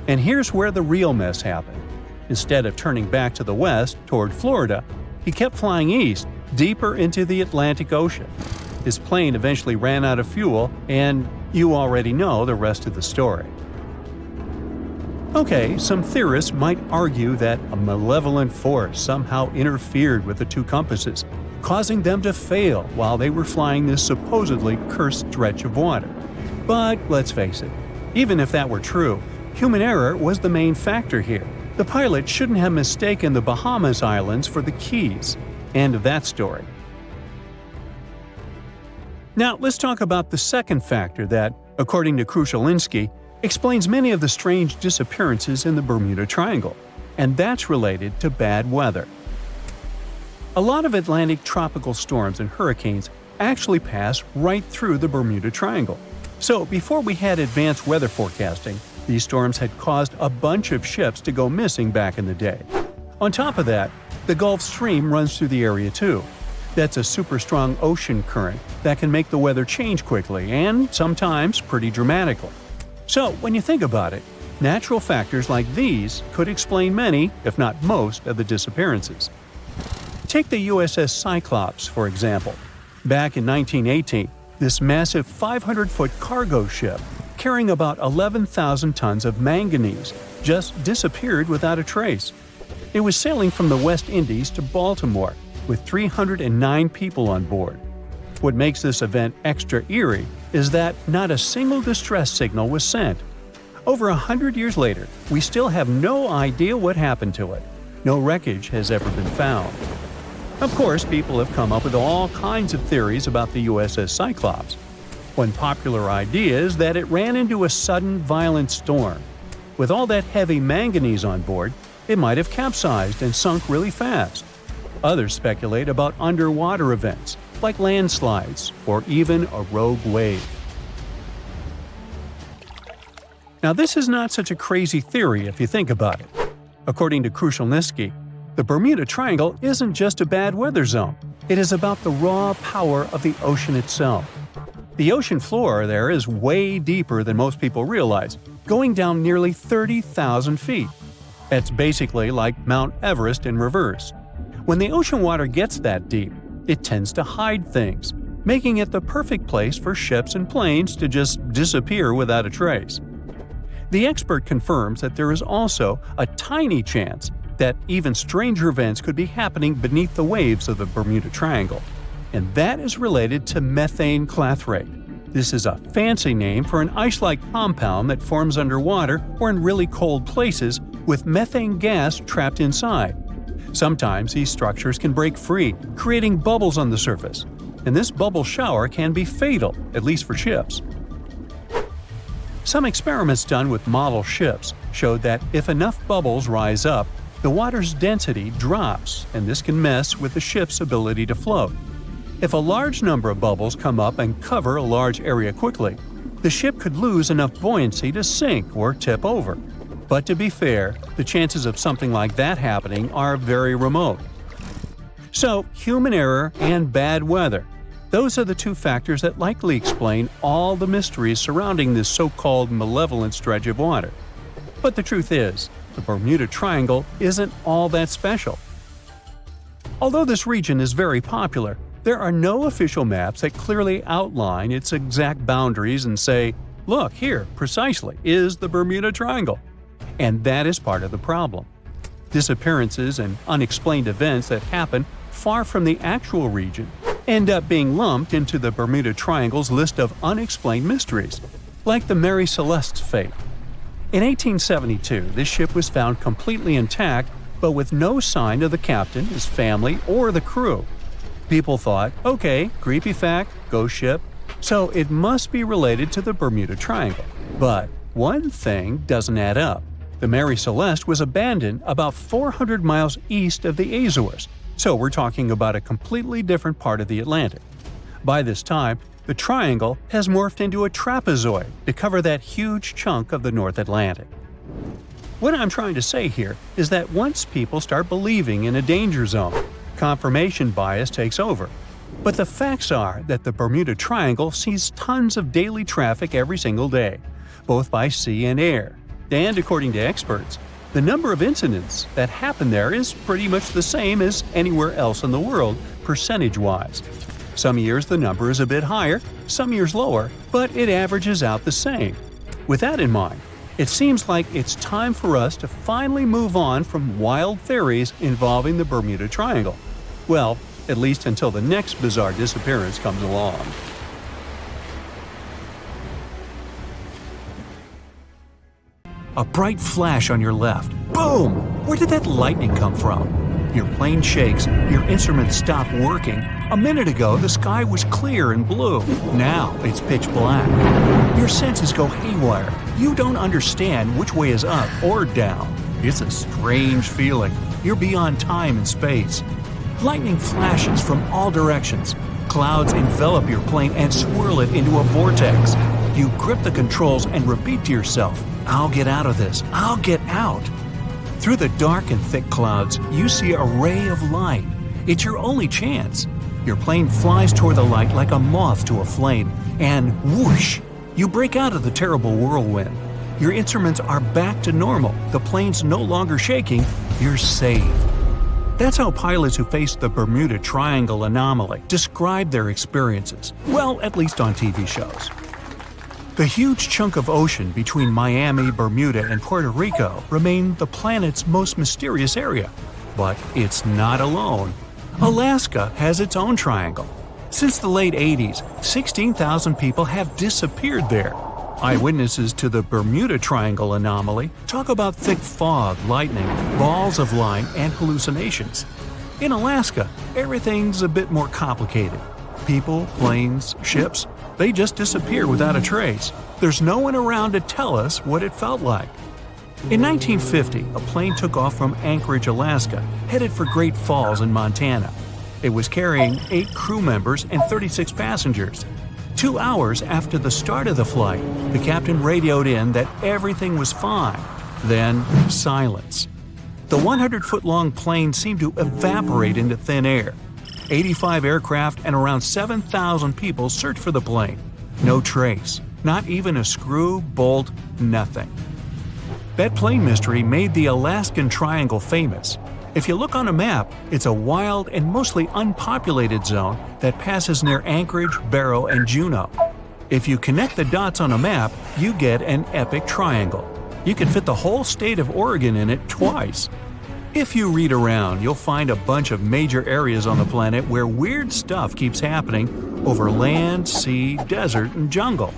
And here's where the real mess happened. Instead of turning back to the west, toward Florida, he kept flying east, deeper into the Atlantic Ocean. His plane eventually ran out of fuel, and you already know the rest of the story. Okay, some theorists might argue that a malevolent force somehow interfered with the 2 compasses, causing them to fail while they were flying this supposedly cursed stretch of water. But let's face it, even if that were true, human error was the main factor here. The pilot shouldn't have mistaken the Bahamas Islands for the Keys. End of that story. Now let's talk about the second factor that, according to Krushelnyski, explains many of the strange disappearances in the Bermuda Triangle, and that's related to bad weather. A lot of Atlantic tropical storms and hurricanes actually pass right through the Bermuda Triangle. So before we had advanced weather forecasting, these storms had caused a bunch of ships to go missing back in the day. On top of that, the Gulf Stream runs through the area too. That's a super strong ocean current that can make the weather change quickly and sometimes pretty dramatically. So when you think about it, natural factors like these could explain many, if not most, of the disappearances. Take the USS Cyclops, for example. Back in 1918, this massive 500-foot cargo ship, carrying about 11,000 tons of manganese, just disappeared without a trace. It was sailing from the West Indies to Baltimore, with 309 people on board. What makes this event extra eerie is that not a single distress signal was sent. Over 100 years later, we still have no idea what happened to it. No wreckage has ever been found. Of course, people have come up with all kinds of theories about the USS Cyclops. One popular idea is that it ran into a sudden violent storm. With all that heavy manganese on board, it might have capsized and sunk really fast. Others speculate about underwater events, like landslides or even a rogue wave. Now, this is not such a crazy theory if you think about it. According to Krushelnyski, the Bermuda Triangle isn't just a bad weather zone. It is about the raw power of the ocean itself. The ocean floor there is way deeper than most people realize, going down nearly 30,000 feet. That's basically like Mount Everest in reverse. When the ocean water gets that deep, it tends to hide things, making it the perfect place for ships and planes to just disappear without a trace. The expert confirms that there is also a tiny chance that even stranger events could be happening beneath the waves of the Bermuda Triangle, and that is related to methane clathrate. This is a fancy name for an ice-like compound that forms underwater or in really cold places with methane gas trapped inside. Sometimes these structures can break free, creating bubbles on the surface, and this bubble shower can be fatal, at least for ships. Some experiments done with model ships showed that if enough bubbles rise up, the water's density drops, and this can mess with the ship's ability to float. If a large number of bubbles come up and cover a large area quickly, the ship could lose enough buoyancy to sink or tip over. But to be fair, the chances of something like that happening are very remote. So, human error and bad weather. Those are the two factors that likely explain all the mysteries surrounding this so-called malevolent stretch of water. But the truth is, the Bermuda Triangle isn't all that special. Although this region is very popular, there are no official maps that clearly outline its exact boundaries and say, Look, here, precisely, is the Bermuda Triangle. And that is part of the problem. Disappearances and unexplained events that happen far from the actual region end up being lumped into the Bermuda Triangle's list of unexplained mysteries, like the Mary Celeste's fate. In 1872, this ship was found completely intact, but with no sign of the captain, his family, or the crew. People thought, okay, creepy fact, ghost ship, so it must be related to the Bermuda Triangle. But one thing doesn't add up. The Mary Celeste was abandoned about 400 miles east of the Azores, so we're talking about a completely different part of the Atlantic. By this time, the triangle has morphed into a trapezoid to cover that huge chunk of the North Atlantic. What I'm trying to say here is that once people start believing in a danger zone, confirmation bias takes over. But the facts are that the Bermuda Triangle sees tons of daily traffic every single day, both by sea and air. And according to experts, the number of incidents that happen there is pretty much the same as anywhere else in the world, percentage-wise. Some years the number is a bit higher, some years lower, but it averages out the same. With that in mind, it seems like it's time for us to finally move on from wild theories involving the Bermuda Triangle. Well, at least until the next bizarre disappearance comes along. A bright flash on your left. Boom! Where did that lightning come from? Your plane shakes, your instruments stop working. A minute ago, the sky was clear and blue. Now it's pitch black. Your senses go haywire. You don't understand which way is up or down. It's a strange feeling. You're beyond time and space. Lightning flashes from all directions. Clouds envelop your plane and swirl it into a vortex. You grip the controls and repeat to yourself, "I'll get out of this. I'll get out." Through the dark and thick clouds, you see a ray of light. It's your only chance. Your plane flies toward the light like a moth to a flame, and whoosh! You break out of the terrible whirlwind. Your instruments are back to normal. The plane's no longer shaking. You're saved. That's how pilots who faced the Bermuda Triangle anomaly describe their experiences. Well, at least on TV shows. The huge chunk of ocean between Miami, Bermuda, and Puerto Rico remain the planet's most mysterious area. But it's not alone. Alaska has its own triangle. Since the late 80s, 16,000 people have disappeared there. Eyewitnesses to the Bermuda Triangle anomaly talk about thick fog, lightning, balls of light, and hallucinations. In Alaska, everything's a bit more complicated. People, planes, ships, they just disappear without a trace. There's no one around to tell us what it felt like. In 1950, a plane took off from Anchorage, Alaska, headed for Great Falls in Montana. It was carrying 8 crew members and 36 passengers. 2 hours after the start of the flight, the captain radioed in that everything was fine. Then, silence. The 100-foot-long plane seemed to evaporate into thin air. 85 aircraft and around 7,000 people searched for the plane. No trace. Not even a screw, bolt, nothing. That plane mystery made the Alaskan Triangle famous. If you look on a map, it's a wild and mostly unpopulated zone that passes near Anchorage, Barrow, and Juneau. If you connect the dots on a map, you get an epic triangle. You can fit the whole state of Oregon in it twice. If you read around, you'll find a bunch of major areas on the planet where weird stuff keeps happening over land, sea, desert, and jungle.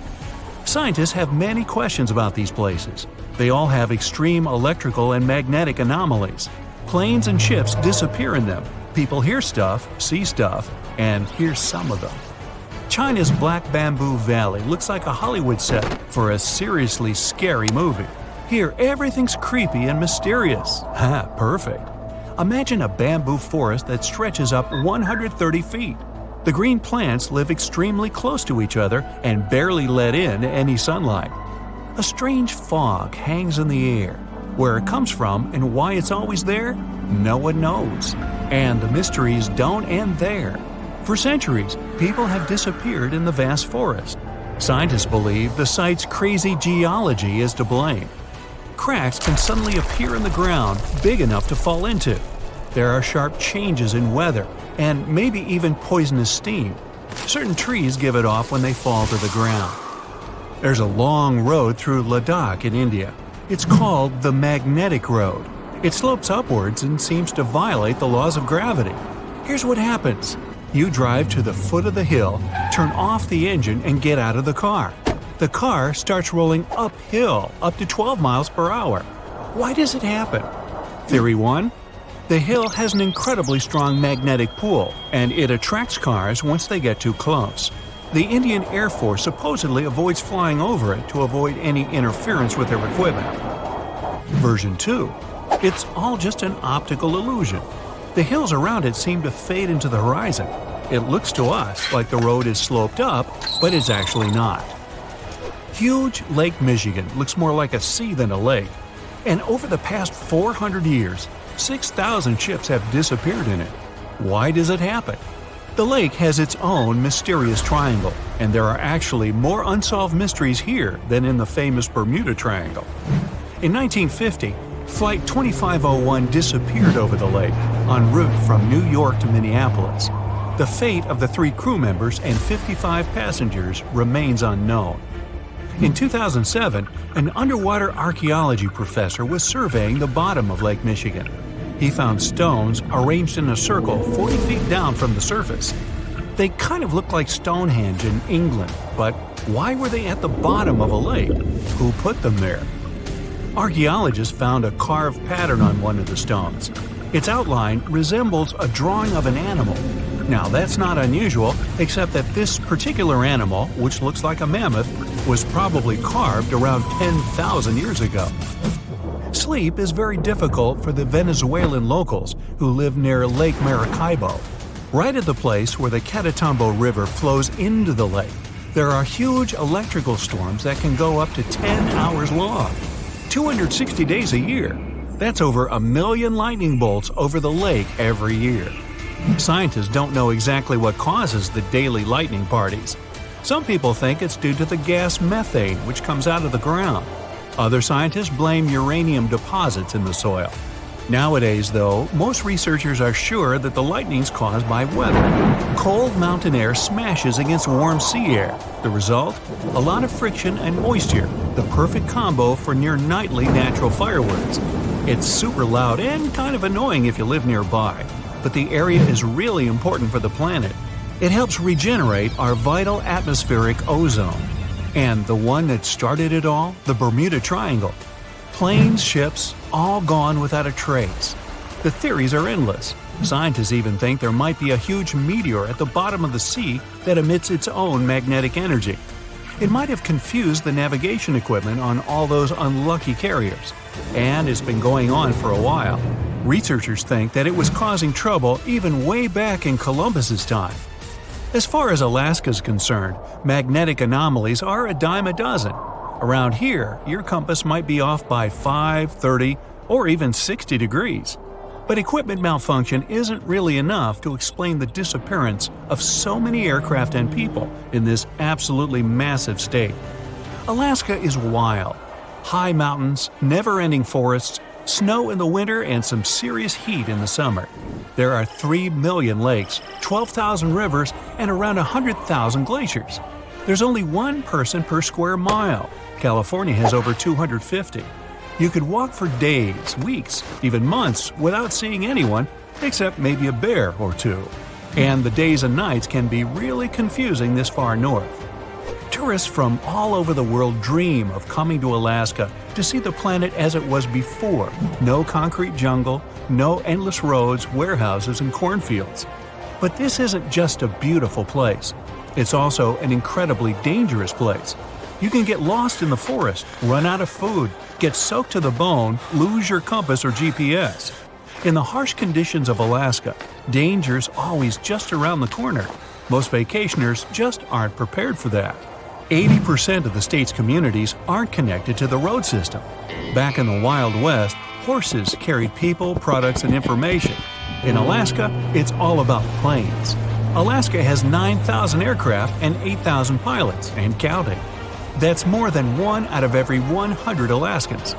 Scientists have many questions about these places. They all have extreme electrical and magnetic anomalies. Planes and ships disappear in them. People hear stuff, see stuff, and here's some of them. China's Black Bamboo Valley looks like a Hollywood set for a seriously scary movie. Here, everything's creepy and mysterious. Ha, perfect. Imagine a bamboo forest that stretches up 130 feet. The green plants live extremely close to each other and barely let in any sunlight. A strange fog hangs in the air. Where it comes from and why it's always there, no one knows. And the mysteries don't end there. For centuries, people have disappeared in the vast forest. Scientists believe the site's crazy geology is to blame. Cracks can suddenly appear in the ground big enough to fall into. There are sharp changes in weather, and maybe even poisonous steam. Certain trees give it off when they fall to the ground. There's a long road through Ladakh in India. It's called the Magnetic Road. It slopes upwards and seems to violate the laws of gravity. Here's what happens. You drive to the foot of the hill, turn off the engine, and get out of the car. The car starts rolling uphill up to 12 miles per hour. Why does it happen? Theory 1. The hill has an incredibly strong magnetic pull, and it attracts cars once they get too close. The Indian Air Force supposedly avoids flying over it to avoid any interference with their equipment. Version 2. It's all just an optical illusion. The hills around it seem to fade into the horizon. It looks to us like the road is sloped up, but it's actually not. Huge Lake Michigan looks more like a sea than a lake. And over the past 400 years, 6,000 ships have disappeared in it. Why does it happen? The lake has its own mysterious triangle, and there are actually more unsolved mysteries here than in the famous Bermuda Triangle. In 1950, Flight 2501 disappeared over the lake, en route from New York to Minneapolis. The fate of the 3 crew members and 55 passengers remains unknown. In 2007, an underwater archaeology professor was surveying the bottom of Lake Michigan. He found stones arranged in a circle 40 feet down from the surface. They kind of look like Stonehenge in England, but why were they at the bottom of a lake? Who put them there? Archaeologists found a carved pattern on one of the stones. Its outline resembles a drawing of an animal. Now, that's not unusual, except that this particular animal, which looks like a mammoth, was probably carved around 10,000 years ago. Sleep is very difficult for the Venezuelan locals who live near Lake Maracaibo. Right at the place where the Catatumbo River flows into the lake, there are huge electrical storms that can go up to 10 hours long. 260 days a year. That's over 1 million lightning bolts over the lake every year. Scientists don't know exactly what causes the daily lightning parties. Some people think it's due to the gas methane which comes out of the ground. Other scientists blame uranium deposits in the soil. Nowadays, though, most researchers are sure that the lightning's caused by weather. Cold mountain air smashes against warm sea air. The result? A lot of friction and moisture, the perfect combo for near-nightly natural fireworks. It's super loud and kind of annoying if you live nearby, but the area is really important for the planet. It helps regenerate our vital atmospheric ozone. And the one that started it all, the Bermuda Triangle. Planes, ships, all gone without a trace. The theories are endless. Scientists even think there might be a huge meteor at the bottom of the sea that emits its own magnetic energy. It might have confused the navigation equipment on all those unlucky carriers. And it's been going on for a while. Researchers think that it was causing trouble even way back in Columbus's time. As far as Alaska's concerned, magnetic anomalies are a dime a dozen. Around here, your compass might be off by 5, 30, or even 60 degrees. But equipment malfunction isn't really enough to explain the disappearance of so many aircraft and people in this absolutely massive state. Alaska is wild. High mountains, never-ending forests, snow in the winter, and some serious heat in the summer. There are 3 million lakes, 12,000 rivers, and around 100,000 glaciers. There's only 1 person per square mile. California has over 250. You could walk for days, weeks, even months without seeing anyone, except maybe a bear or two. And the days and nights can be really confusing this far north. Tourists from all over the world dream of coming to Alaska to see the planet as it was before. No concrete jungle, no endless roads, warehouses, and cornfields. But this isn't just a beautiful place. It's also an incredibly dangerous place. You can get lost in the forest, run out of food, get soaked to the bone, lose your compass or GPS. In the harsh conditions of Alaska, danger's always just around the corner. Most vacationers just aren't prepared for that. 80% of the state's communities aren't connected to the road system. Back in the Wild West, horses carried people, products, and information. In Alaska, it's all about planes. Alaska has 9,000 aircraft and 8,000 pilots, and counting. That's more than 1 out of every 100 Alaskans.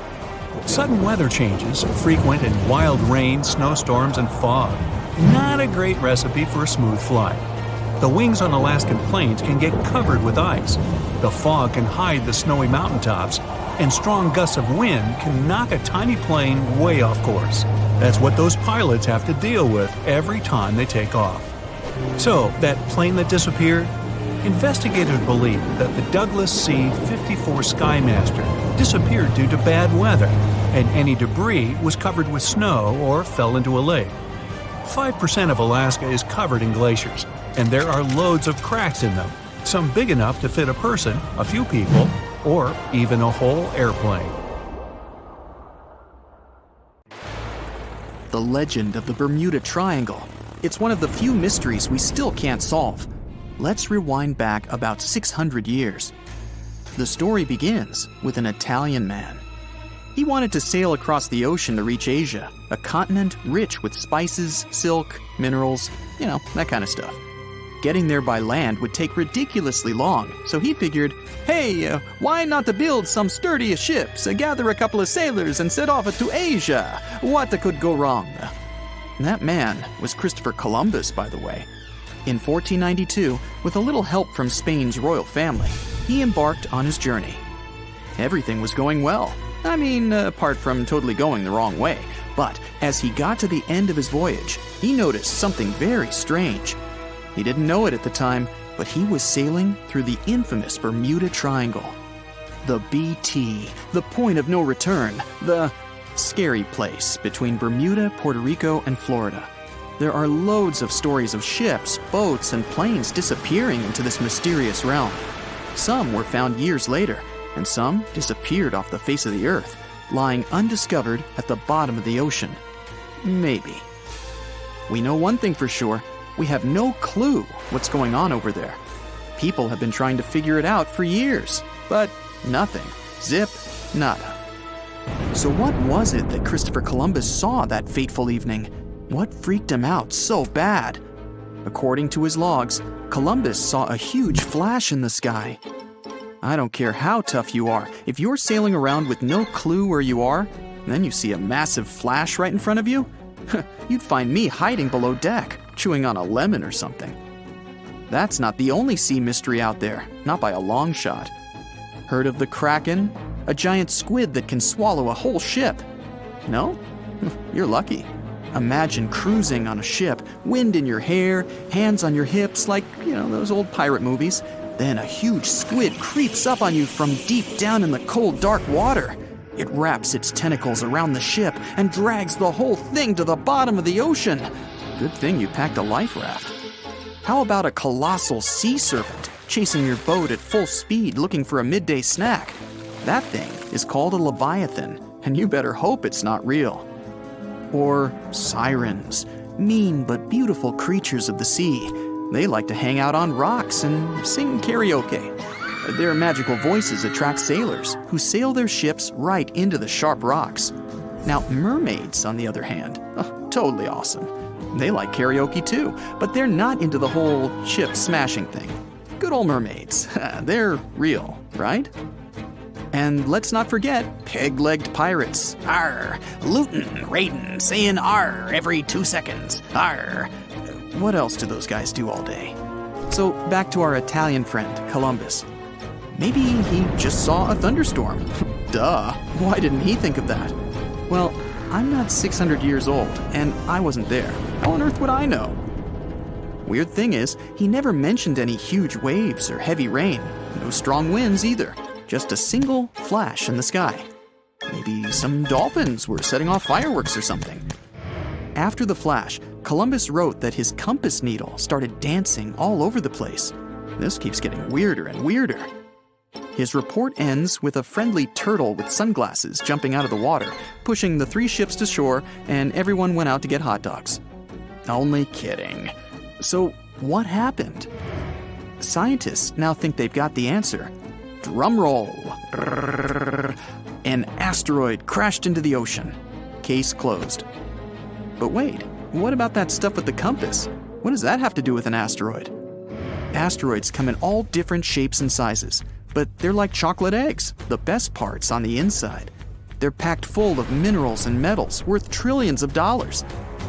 Sudden weather changes, frequent and wild rain, snowstorms, and fog. Not a great recipe for a smooth flight. The wings on Alaskan plains can get covered with ice. The fog can hide the snowy mountaintops, and strong gusts of wind can knock a tiny plane way off course. That's what those pilots have to deal with every time they take off. So, that plane that disappeared? Investigators believe that the Douglas C-54 Skymaster disappeared due to bad weather, and any debris was covered with snow or fell into a lake. 5% of Alaska is covered in glaciers, and there are loads of cracks in them, some big enough to fit a person, a few people, or even a whole airplane. The legend of the Bermuda Triangle. It's one of the few mysteries we still can't solve. Let's rewind back about 600 years. The story begins with an Italian man. He wanted to sail across the ocean to reach Asia, a continent rich with spices, silk, minerals, that kind of stuff. Getting there by land would take ridiculously long, so he figured, hey, why not to build some sturdy ships, gather a couple of sailors and set off to Asia? What could go wrong? That man was Christopher Columbus, by the way. In 1492, with a little help from Spain's royal family, he embarked on his journey. Everything was going well. Apart from totally going the wrong way. But as he got to the end of his voyage, he noticed something very strange. He didn't know it at the time, but he was sailing through the infamous Bermuda Triangle. The BT, the point of no return, the scary place between Bermuda, Puerto Rico, and Florida. There are loads of stories of ships, boats, and planes disappearing into this mysterious realm. Some were found years later, and some disappeared off the face of the earth, lying undiscovered at the bottom of the ocean. Maybe. We know one thing for sure. We have no clue what's going on over there. People have been trying to figure it out for years, but nothing. Zip, nada. So what was it that Christopher Columbus saw that fateful evening? What freaked him out so bad? According to his logs, Columbus saw a huge flash in the sky. I don't care how tough you are, if you're sailing around with no clue where you are, then you see a massive flash right in front of you, you'd find me hiding below deck, chewing on a lemon or something. That's not the only sea mystery out there, not by a long shot. Heard of the Kraken? A giant squid that can swallow a whole ship. No? You're lucky. Imagine cruising on a ship, wind in your hair, hands on your hips like, those old pirate movies. Then a huge squid creeps up on you from deep down in the cold, dark water. It wraps its tentacles around the ship and drags the whole thing to the bottom of the ocean. Good thing you packed a life raft. How about a colossal sea serpent chasing your boat at full speed looking for a midday snack? That thing is called a leviathan, and you better hope it's not real. Or sirens, mean but beautiful creatures of the sea. They like to hang out on rocks and sing karaoke. Their magical voices attract sailors who sail their ships right into the sharp rocks. Now, mermaids, on the other hand, totally awesome. They like karaoke too, but they're not into the whole ship smashing thing. Good old mermaids. They're real, right? And let's not forget peg-legged pirates. Arr! Lootin', raidin', saying arr every 2 seconds. Arr! What else do those guys do all day? So back to our Italian friend, Columbus. Maybe he just saw a thunderstorm. Duh, why didn't he think of that? Well, I'm not 600 years old, and I wasn't there. How on earth would I know? Weird thing is, he never mentioned any huge waves or heavy rain. No strong winds either. Just a single flash in the sky. Maybe some dolphins were setting off fireworks or something. After the flash, Columbus wrote that his compass needle started dancing all over the place. This keeps getting weirder and weirder. His report ends with a friendly turtle with sunglasses jumping out of the water, pushing the 3 ships to shore, and everyone went out to get hot dogs. Only kidding. So, what happened? Scientists now think they've got the answer. Drum roll. An asteroid crashed into the ocean. Case closed. But wait, what about that stuff with the compass? What does that have to do with an asteroid? Asteroids come in all different shapes and sizes, but they're like chocolate eggs, the best part's on the inside. They're packed full of minerals and metals worth trillions of dollars.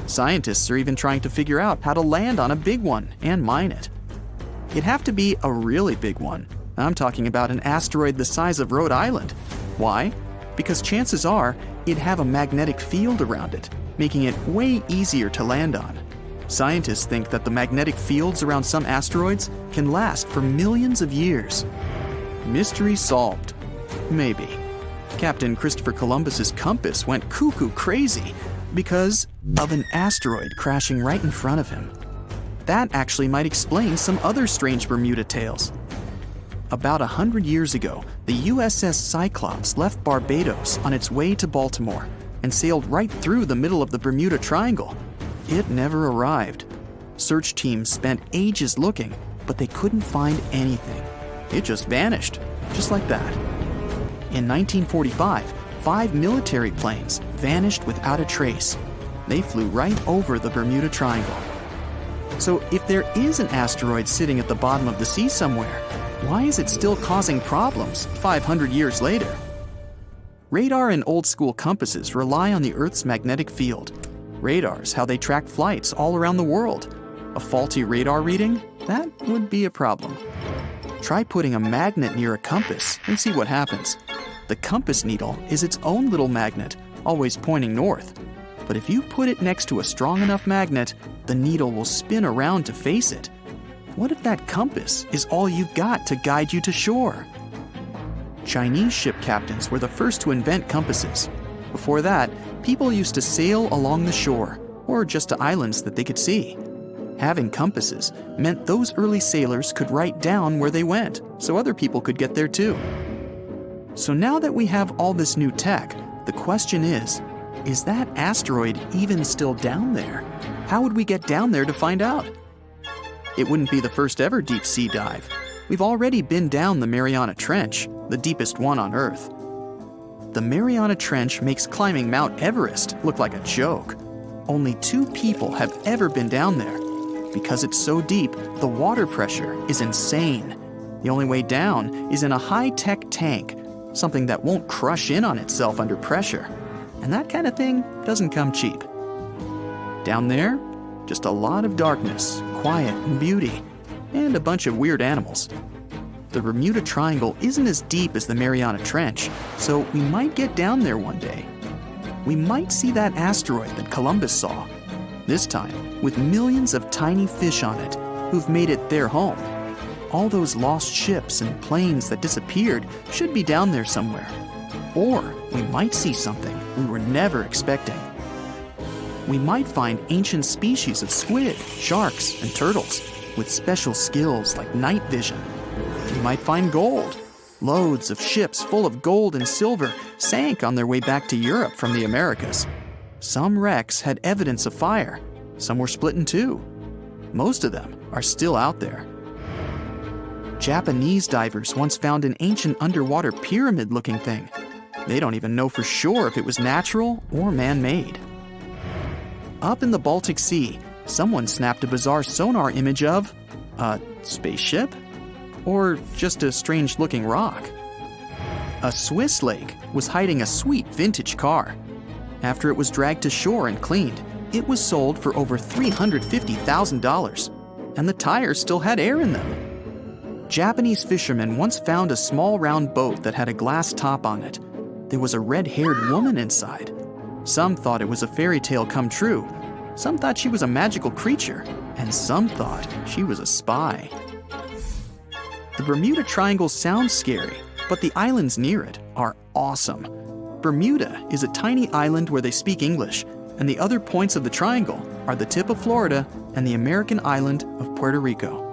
Scientists are even trying to figure out how to land on a big one and mine it. It'd have to be a really big one. I'm talking about an asteroid the size of Rhode Island. Why? Because chances are it'd have a magnetic field around it, making it way easier to land on. Scientists think that the magnetic fields around some asteroids can last for millions of years. Mystery solved. Maybe. Captain Christopher Columbus's compass went cuckoo crazy because of an asteroid crashing right in front of him. That actually might explain some other strange Bermuda tales. About 100 years ago, the USS Cyclops left Barbados on its way to Baltimore and sailed right through the middle of the Bermuda Triangle. It never arrived. Search teams spent ages looking, but they couldn't find anything. It just vanished, just like that. In 1945, 5 military planes vanished without a trace. They flew right over the Bermuda Triangle. So if there is an asteroid sitting at the bottom of the sea somewhere, why is it still causing problems 500 years later? Radar and old-school compasses rely on the Earth's magnetic field. Radar's how they track flights all around the world. A faulty radar reading? That would be a problem. Try putting a magnet near a compass and see what happens. The compass needle is its own little magnet, always pointing north. But if you put it next to a strong enough magnet, the needle will spin around to face it. What if that compass is all you've got to guide you to shore? Chinese ship captains were the first to invent compasses. Before that, people used to sail along the shore, or just to islands that they could see. Having compasses meant those early sailors could write down where they went, so other people could get there too. So now that we have all this new tech, the question is that asteroid even still down there? How would we get down there to find out? It wouldn't be the first ever deep sea dive. We've already been down the Mariana Trench, the deepest one on Earth. The Mariana Trench makes climbing Mount Everest look like a joke. Only 2 people have ever been down there. Because it's so deep, the water pressure is insane. The only way down is in a high-tech tank, something that won't crush in on itself under pressure. And that kind of thing doesn't come cheap. Down there, just a lot of darkness, quiet and beauty, and a bunch of weird animals. The Bermuda Triangle isn't as deep as the Mariana Trench, so we might get down there one day. We might see that asteroid that Columbus saw, this time with millions of tiny fish on it who've made it their home. All those lost ships and planes that disappeared should be down there somewhere. Or we might see something we were never expecting. We might find ancient species of squid, sharks, and turtles with special skills like night vision. We might find gold. Loads of ships full of gold and silver sank on their way back to Europe from the Americas. Some wrecks had evidence of fire. Some were split in two. Most of them are still out there. Japanese divers once found an ancient underwater pyramid-looking thing. They don't even know for sure if it was natural or man-made. Up in the Baltic Sea, someone snapped a bizarre sonar image of a spaceship? Or just a strange-looking rock? A Swiss lake was hiding a sweet vintage car. After it was dragged to shore and cleaned, it was sold for over $350,000, and the tires still had air in them. Japanese fishermen once found a small round boat that had a glass top on it. There was a red-haired woman inside. Some thought it was a fairy tale come true. Some thought she was a magical creature, and some thought she was a spy. The Bermuda Triangle sounds scary, but the islands near it are awesome. Bermuda is a tiny island where they speak English, and the other points of the triangle are the tip of Florida and the American island of Puerto Rico.